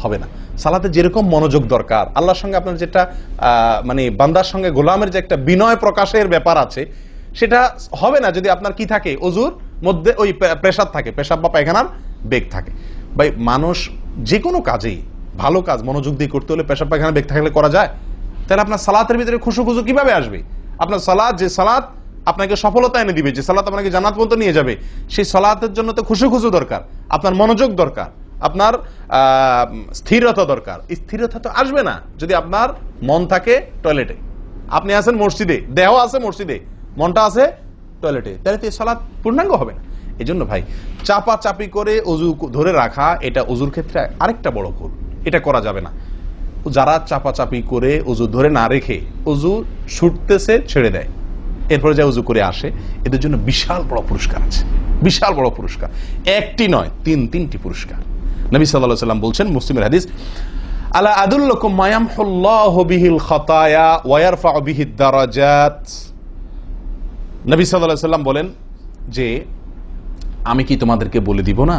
S1: হবে না। সালাতে যেরকম মনোযোগ দরকার, আল্লাহর সঙ্গে আপনার যেটা মানে বান্দার সঙ্গে গোলামের যে একটা বিনয় প্রকাশের ব্যাপার আছে, সেটা হবে না যদি আপনার কি থাকে, অজুর মধ্যে ওই প্রেসার থাকে, পেশাব বা পায়খানার বেগ থাকে। ভাই মানুষ যে কোনো কাজেই, ভালো কাজ মনোযোগ দিয়ে করতে হলে পেশাব পায়খানার বেগ থাকলে করা যায়? তাহলে আপনার সালাতের ভিতরে খুশু খুশু কিভাবে আসবে? আপনার সালাত, যে সালাত আপনাকে সফলতা এনে দিবে, যে সালাত আপনাকে জান্নাত পর্যন্ত নিয়ে যাবে, সেই সালাতের জন্য তো খুশু খুশু দরকার, আপনার মনোযোগ দরকার, আপনার স্থিরতা দরকার। স্থিরতা তো আসবে না যদি আপনার মন থাকে টয়লেটে। আপনি আছেন মসজিদে, দেহ আছে মসজিদে, মনটা আছে টয়লেটে, তাহলে তো এই সালাত পূর্ণাঙ্গ হবে না। এই জন্য ভাই চাপা চাপি করে অজু ধরে রাখা, এটা অজুর ক্ষেত্রে আরেকটা বড় ভুল, এটা করা যাবে না। যারা চাপাচাপি করে অজু ধরে না রেখে অজু ছুটতেছে, ছেড়ে দেয়, এরপরে যা উজু করে আসে, এদের জন্য বিশাল বড় পুরস্কার আছে, বিশাল বড় পুরস্কার, একটি নয়, তিনটি পুরস্কার। নবী সাল্লাল্লাহু আলাইহি ওয়াসাল্লাম বলছেন, মুসলিমের হাদিস, আলা আদুল্লুকুম মা ইয়ামহুল্লাহু বিহিল খাতায়া ওয়া ইয়ারফাউ বিহিদ দারাজাত। নবী সাল্লাল্লাহু আলাইহি ওয়াসাল্লাম বলেন যে, আমি কি তোমাদেরকে বলে দিব না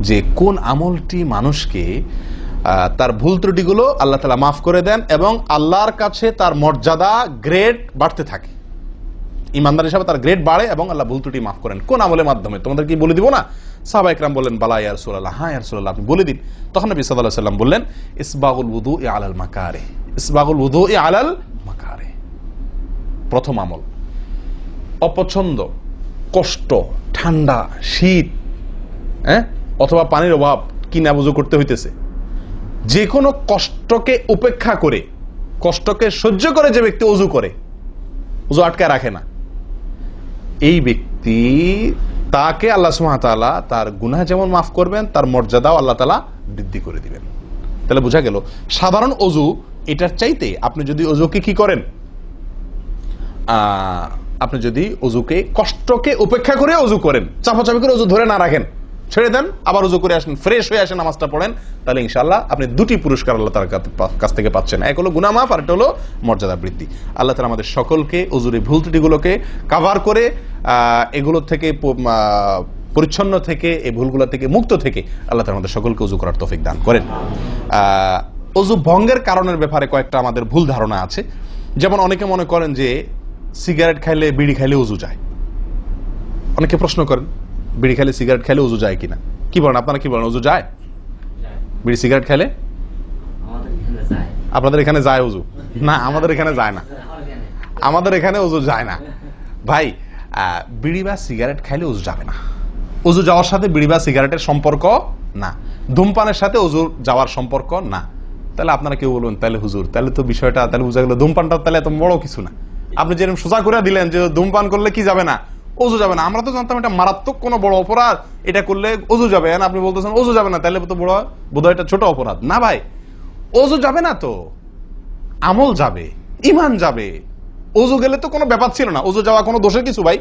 S1: যে কোন আমলটি মানুষকে তার ভুল ত্রুটিগুলো আল্লাহ তাআলা মাফ করে দেন এবং আল্লাহর কাছে তার মর্যাদা, গ্রেড বাড়তে থাকে, ইমানদার হিসাবে তার গ্রেড বাড়ে এবং আল্লাহ ভুল ত্রুটি মাফ করেন। কোন আমলের মাধ্যমে? তোমাদের কি বলে দিব না? সাহাবা ইকরাম বললেন, বালা ইয়া রাসূলুল্লাহ, হ্যাঁ ইয়া রাসূলুল্লাহ, আপনি বলে দিন। তখন নবী সাল্লাল্লাহু আলাইহি ওয়াসাল্লাম বললেন, ইসবাগুল wudu'i আলাল মাকারিহ, ইসবাগুল wudu'i আলাল মাকারিহ। প্রথম আমল, অপছন্দ, কষ্ট, ঠান্ডা, শীত, অথবা পানির অভাব, কি না বুঝু করতে হইতেছে, যে কোনো কষ্টকে উপেক্ষা করে, কষ্টকে সহ্য করে যে ব্যক্তি ওযু করে, ওযু আটকায় রাখে না, এই ব্যক্তি, তাকে আল্লাহ সুবহানাহু ওয়া তাআলা তার গুনাহ যেমন মাফ করবেন, তার মর্যাদাও আল্লাহ তাআলা বৃদ্ধি করে দিবেন। তাহলে বোঝা গেল, সাধারণ ওযু এটার চাইতে আপনি যদি ওযুকে কি করেন, আপনি যদি ওযুকে, কষ্টকে উপেক্ষা করে ওযু করেন, চাপাচাপি করে ওযু ধরে না রাখেন, ছেড়ে দেন, আবার ওযু করে আসেন, ফ্রেশ হয়ে আসেন, নামাজটা পড়েন, তাহলে ইনশাআল্লাহ আপনি দুটি পুরস্কার আল্লাহ তাআলার কাছ থেকে পাচ্ছেন। এক হলো গুনাহ মাফ, আর একটা হলো মর্যাদা বৃদ্ধি। আল্লাহ তাআলা আমাদের সকলকে ওযুর ভুল ত্রুটিগুলোকে কভার করে এগুলো থেকে পরিচ্ছন্ন থেকে, এই ভুলগুলো থেকে মুক্ত থেকে আল্লাহ তাআলা আমাদের সকলকে ওযু করার তৌফিক দান করেন। ওযু ভঙ্গের কারণের ব্যাপারে কয়েকটা আমাদের ভুল ধারণা আছে। যেমন অনেকে মনে করেন যে সিগারেট খাইলে, বিড়ি খাইলে ওযু যায়। অনেকে প্রশ্ন করেন, বিড়ি খাইলে, সিগারেট খাইলে ওযু যায় কিনা? কি বলেন আপনারা, কি বলেন, ওযু যায়? বিড়ি সিগারেট খাইলে? আপনাদের এখানে যায় ওযু? না, আমাদের এখানে যায় না, আমাদের এখানে ওযু যায় না ভাই। বিড়ি বা সিগারেট খাইলে ওযু যাবে না। ওযু যাওয়ার সাথে বিড়ি বা সিগারেটের সম্পর্ক না, ধূমপানের সাথে ওযু যাওয়ার সম্পর্ক না। তাহলে আপনারা কেউ বলবেন, তাহলে হুজুর, তাহলে তো বিষয়টা, তাহলে বোঝা গেল ধূমপানটা তাহলে এত বড় কিছু না। আপনি যেরকম সোজা করে দিলেন যে ধূমপান করলে কি যাবে না, ওযু যাবে না। আমরা তো জানতাম এটা মারাত্মক কোনো বড় অপরাধ, এটা করলে ওযু যাবে, আপনি বলতেছেন ওযু যাবে না, তাহলে তো বোধহয় এটা ছোট অপরাধ না ভাই। ওযু যাবে না তো আমল যাবে, ঈমান যাবে। ওযু গেলে তো কোনো ব্যাপার ছিল না, ওযু যাওয়া কোনো দোষের কিছু ভাই।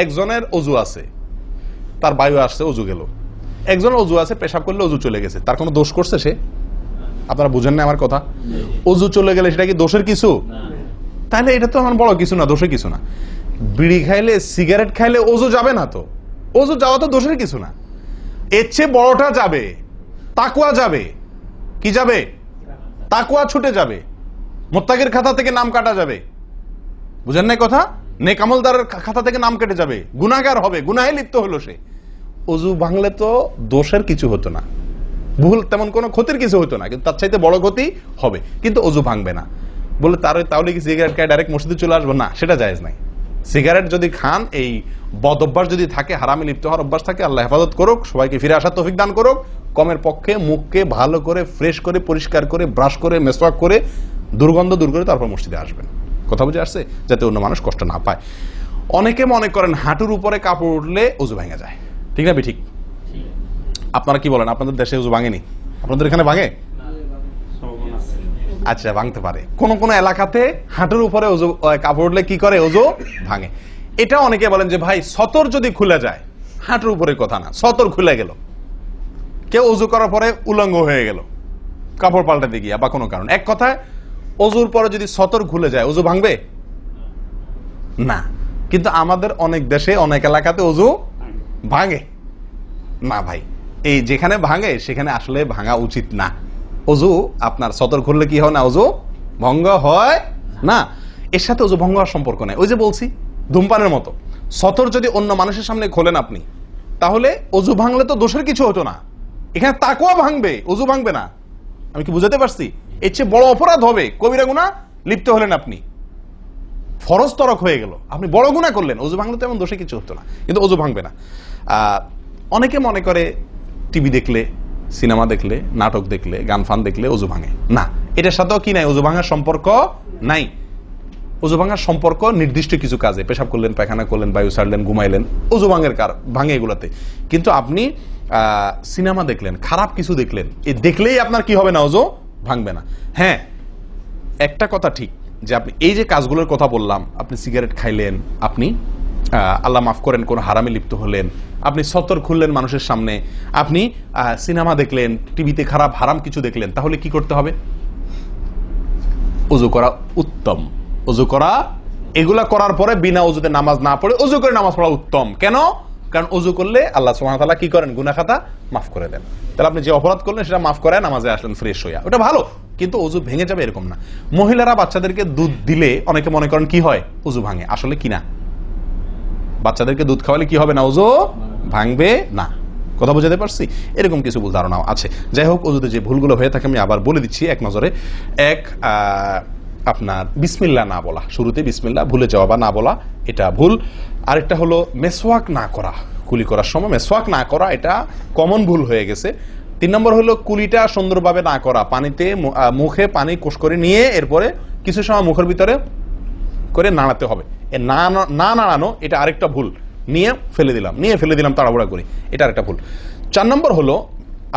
S1: একজনের ওযু আছে, তার বায়ু আসছে, ওযু গেল। একজনের ওযু আছে, পেশাব করলে ওযু চলে গেছে, তার কোনো দোষ করছে সে? আপনারা বুঝেন না আমার কথা? ওযু চলে গেলে সেটা কি দোষের কিছু? তাহলে এটা তো আমার বড় কিছু না, দোষের কিছু না। বিড়ি খাইলে, সিগারেট খাইলে ওযু যাবে না তো, ওযু যাওয়া তো দোষের কিছু না। এর চেয়ে বড়টা যাবে, তাকওয়া যাবে। কি যাবে? তাকওয়া ছুটে যাবে, মুত্তাকির খাতা থেকে নাম কাটা যাবে। বুঝেন না কথা? নেক আমলদারের খাতা থেকে নাম কেটে যাবে, গুনাহগার হবে, গুনাহে লিপ্ত হলো সে। ওযু ভাঙলে তো দোষের কিছু হতো না, ভুল তেমন কোনো ক্ষতির কিছু হতো না, কিন্তু তার চাইতে বড় ক্ষতি হবে। কিন্তু ওযু ভাঙবে না বলে তাহলে কি সিগারেট খায় ডাইরেক্ট মসজিদে চলে আসবো? না, সেটা জায়েজ নাই। সিগারেট যদি খান, এই বদ অভ্যাস যদি থাকে, হারামে লিপ্ত হওয়ার অভ্যাস থাকে, আল্লাহ হেফাজত করুক, সবাইকে ফিরে আসার তৌফিক দান করুক। কমের পক্ষে মুখকে ভালো করে ফ্রেশ করে, পরিষ্কার করে, ব্রাশ করে, মেসওয়াক করে, দুর্গন্ধ দূর করে তারপর মসজিদে আসবেন। কথা বুঝে আসছে? যাতে অন্য মানুষ কষ্ট না পায়। অনেকে মনে করেন হাঁটুর উপরে কাপড় উঠলে ওযু ভেঙে যায়, ঠিক না? ঠিক। আপনারা কি বলেন? আপনাদের দেশে ওযু ভাঙেনি? আপনাদের এখানে ভাঙে? আচ্ছা, ভাঙতে পারে। কোন কোন এলাকাতে হাঁটুর উপরে ওযু কাপড় উঠলে কি করে? ওযু ভাঙে। এটা অনেকে বলেন যে ভাই সতর যদি খুলে যায়, হাঁটুর উপরে কথা না, সতর খুলে গেল, কেউ ওযু করার পরে উলঙ্গ হয়ে গেল কাপড় পাল্টাতে গিয়া বা কোনো কারণ, এক কথায় ওযুর পরে যদি সতর খুলে যায় ওযু ভাঙবে না। কিন্তু আমাদের অনেক দেশে, অনেক এলাকাতে ওযু ভাঙে না ভাই। এই যেখানে ভাঙে সেখানে আসলে ভাঙা উচিত না। ওযু আপনার সতর খুললে কি হয় না? ওযু ভঙ্গ হয় না। এর সাথে ওযু ভঙ্গ হওয়ার সম্পর্ক নেই। ওই যে বলছি, ধূমপানের মতো। সতর যদি অন্য মানুষের সামনে খোলেন আপনি, তাহলে ওযু ভাঙলে তো দোষের কিছু হতো না। এখানে তাকওয়া ভাঙবে, ওযু ভাঙবে না। আমি কি বুঝাতে পারছি? এর চেয়ে বড় অপরাধ হবে, কবিরা গুনাহ লিপ্ত হলেন আপনি, ফরজ তরক হয়ে গেল, আপনি বড় গুনাহ করলেন। ওযু ভাঙলে তো এমন দোষে কিছু হতো না, কিন্তু ওযু ভাঙবে না। অনেকে মনে করে টিভি দেখলে, সিনেমা দেখলে, নাটক দেখলে, গান ফান দেখলে ওযু ভাঙে না। এটার সাথেও কি নাই? ওযু ভাঙার সম্পর্ক নাই। ওযু ভাঙার সম্পর্ক নির্দিষ্ট কিছু কাজে, পেশাব করলেন, পায়খানা করলেন, বায়ু ছাড়লেন, ঘুমাইলেন, ওযু ভাঙে এগুলাতে। কিন্তু আপনি সিনেমা দেখলেন, খারাপ কিছু দেখলেন, দেখলেই আপনার কি হবে না? ওযু ভাঙবে না। হ্যাঁ, একটা কথা ঠিক যে আপনি এই যে কাজগুলোর কথা বললাম, আপনি সিগারেট খাইলেন, আপনি আল্লাহ মাফ করেন কোন হারামে লিপ্ত হলেন, আপনি সতর খুললেন মানুষের সামনে, আপনি সিনেমা দেখলেন, টিভিতে খারাপ হারাম কিছু দেখলেন, তাহলে কি করতে হবে? ওযু করা উত্তম। ওযু করা, এগুলা করার পরে বিনা ওযুতে নামাজ না পড়ে ওযু করে নামাজ পড়া উত্তম। কেন? কারণ ওযু করলে আল্লাহ সুবহানাহু ওয়া তাআলা কি করেন? গুনাহ খাতা মাফ করে দেন। তাহলে আপনি যে অপরাধ করলেন সেটা মাফ করে নামাজে আসলেন ফ্রেশ হইয়া, ওটা ভালো। কিন্তু ওযু ভেঙে যাবে এরকম না। মহিলারা বাচ্চাদেরকে দুধ দিলে অনেকে মনে করেন কি হয়? ওযু ভাঙে। আসলে কি না, বাচ্চাদেরকে দুধ খাওয়ালে কি হবে না? ওযু ভাঙবে না। কথা বুঝাতে পারছি? এরকম কিছু ভুল ধারণাও আছে। যাই হোক, ওযুতে যে ভুলগুলো হয়ে থাকে আমি আবার বলে দিচ্ছি এক নজরে। এক, আপনার বিসমিল্লাহ না বলা, শুরুতে বিসমিল্লাহ ভুলে যাওয়া বা না বলা, এটা ভুল। আরেকটা হলো মেসওয়াক না করা, কুলি করার সময় মেসওয়াক না করা, এটা কমন ভুল হয়ে গেছে। 3 নম্বর হলো কুলিটা সুন্দরভাবে না করা, পানিতে মুখে পানি কোষ করে নিয়ে এরপরে কিছু সময় মুখের ভিতরে করে নাড়াতে হবে। না নাড়ানো, এটা আরেকটা ভুল। নিয়ে ফেলে দিলাম তাড়াহুড়া করে, এটা আরেকটা ভুল। 4 নম্বর হলো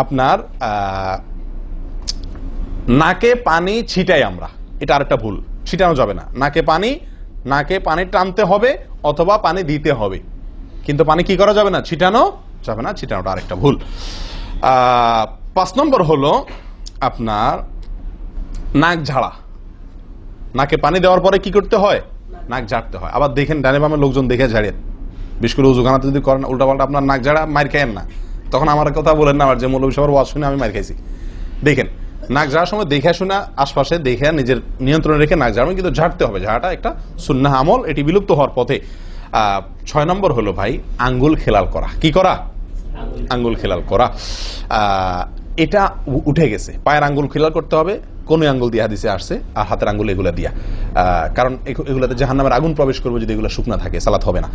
S1: আপনার নাকে পানি ছিটাই আমরা, এটা আরেকটা ভুল। ছিটানো যাবে না নাকে পানি টানতে হবে অথবা পানি দিতে হবে, কিন্তু পানি কি করা যাবে না? ছিটানো যাবে না, ছিটানোটা আরেকটা ভুল। 5 নম্বর হলো আপনার নাক ঝাড়া। নাকে পানি দেওয়ার পরে কি করতে হয়? নাক ঝাড়তে হয়। আবার দেখেন ডানে বামে লোকজন দেখে ঝাড়েন, বিশেষ করে উজুখানাতে যদি করেন উল্টাপাল্টা, আপনার নাক ঝাড়া মার খায়েন না, তখন আমার কথা বলেন না আমার যে মৌলভী সাহেবের ওয়াজ শুনে আমি মার খাইছি। দেখেন, নাক ঝাড়ার সময় দেখে শুনে আশপাশে দেখে নিজের নিয়ন্ত্রণে রেখে নাক ঝাড়বেন, কিন্তু ঝাড়তে হবে। ঝাড়াটা একটা সুন্নাহ আমল, এটি বিলুপ্ত হওয়ার পথে। 6 নম্বর হলো ভাই আঙ্গুল খেলাল করা। কি করা? আঙ্গুল খেলাল করা। এটা উঠে গেছে, পায়ের আঙ্গুল খেলাল করতে হবে। কোন আঙ্গুল দিয়ে হাদিসে আসছে, আর হাতের আঙ্গুল এগুলা দিয়া, কারণ এগুলাতে জাহান্নামের আগুন প্রবেশ করবে যদি এগুলো শুকনা থাকে, সালাত হবে না।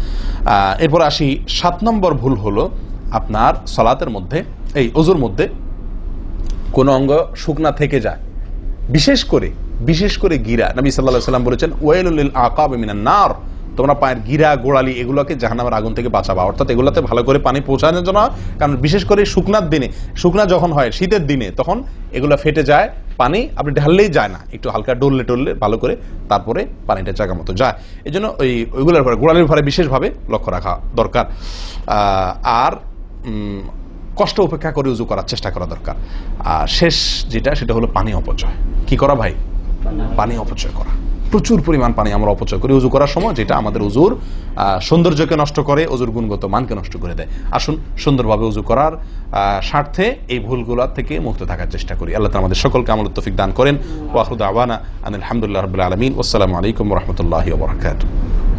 S1: এরপর আসি 7 নম্বর ভুল হলো আপনার সালাতের মধ্যে, এই ওযুর মধ্যে কোন অঙ্গ শুকনা থেকে যায়, বিশেষ করে গিরা। নবী সাল্লাল্লাহু আলাইহি ওয়াসাল্লাম বলেছেন ওয়াইলুল লিল আকাব মিনান নার, তোমরা পায়ের গিরা গোড়ালি এগুলোকে জাহান্নামের আগুন থেকে বাঁচাবা, অর্থাৎ এগুলোতে ভালো করে পানি পৌঁছানোর জন্য। কারণ বিশেষ করে শুকনার দিনে, শুকনা যখন হয় শীতের দিনে, তখন এগুলো ফেটে যায়, পানি আপনি ঢাললেই যায় না, একটু হালকা ডললে টললে ভালো করে তারপরে পানিটা জায়গা মতো যায়। এই জন্য ওইগুলোর উপরে গোড়ালির উপরে বিশেষভাবে লক্ষ্য রাখা দরকার। আর কষ্ট উপেক্ষা করে উজু করার চেষ্টা করা দরকার। আর শেষ যেটা, সেটা হলো পানি অপচয়। কি করা ভাই? পানি অপচয় করা। প্রচুর পরিমাণ পানি আমরা অপচয় করি উজু করার সময়, যেটা আমাদের উজুর সৌন্দর্যকে নষ্ট করে, উজুর গুণগত মানকে নষ্ট করে দেয়। আসুন সুন্দরভাবে উজু করার স্বার্থে এই ভুলগুলোর থেকে মুক্ত থাকার চেষ্টা করি। আল্লাহ তাআলা আমাদের সকলকে আমলের তৌফিক দান করেন। ওয়া আখিরু দাওয়ানা আনিল হামদুলিল্লাহি রাব্বিল আলামিন। আসসালামু আলাইকুম ওয়া রাহমাতুল্লাহি ওয়া বারাকাতুহু।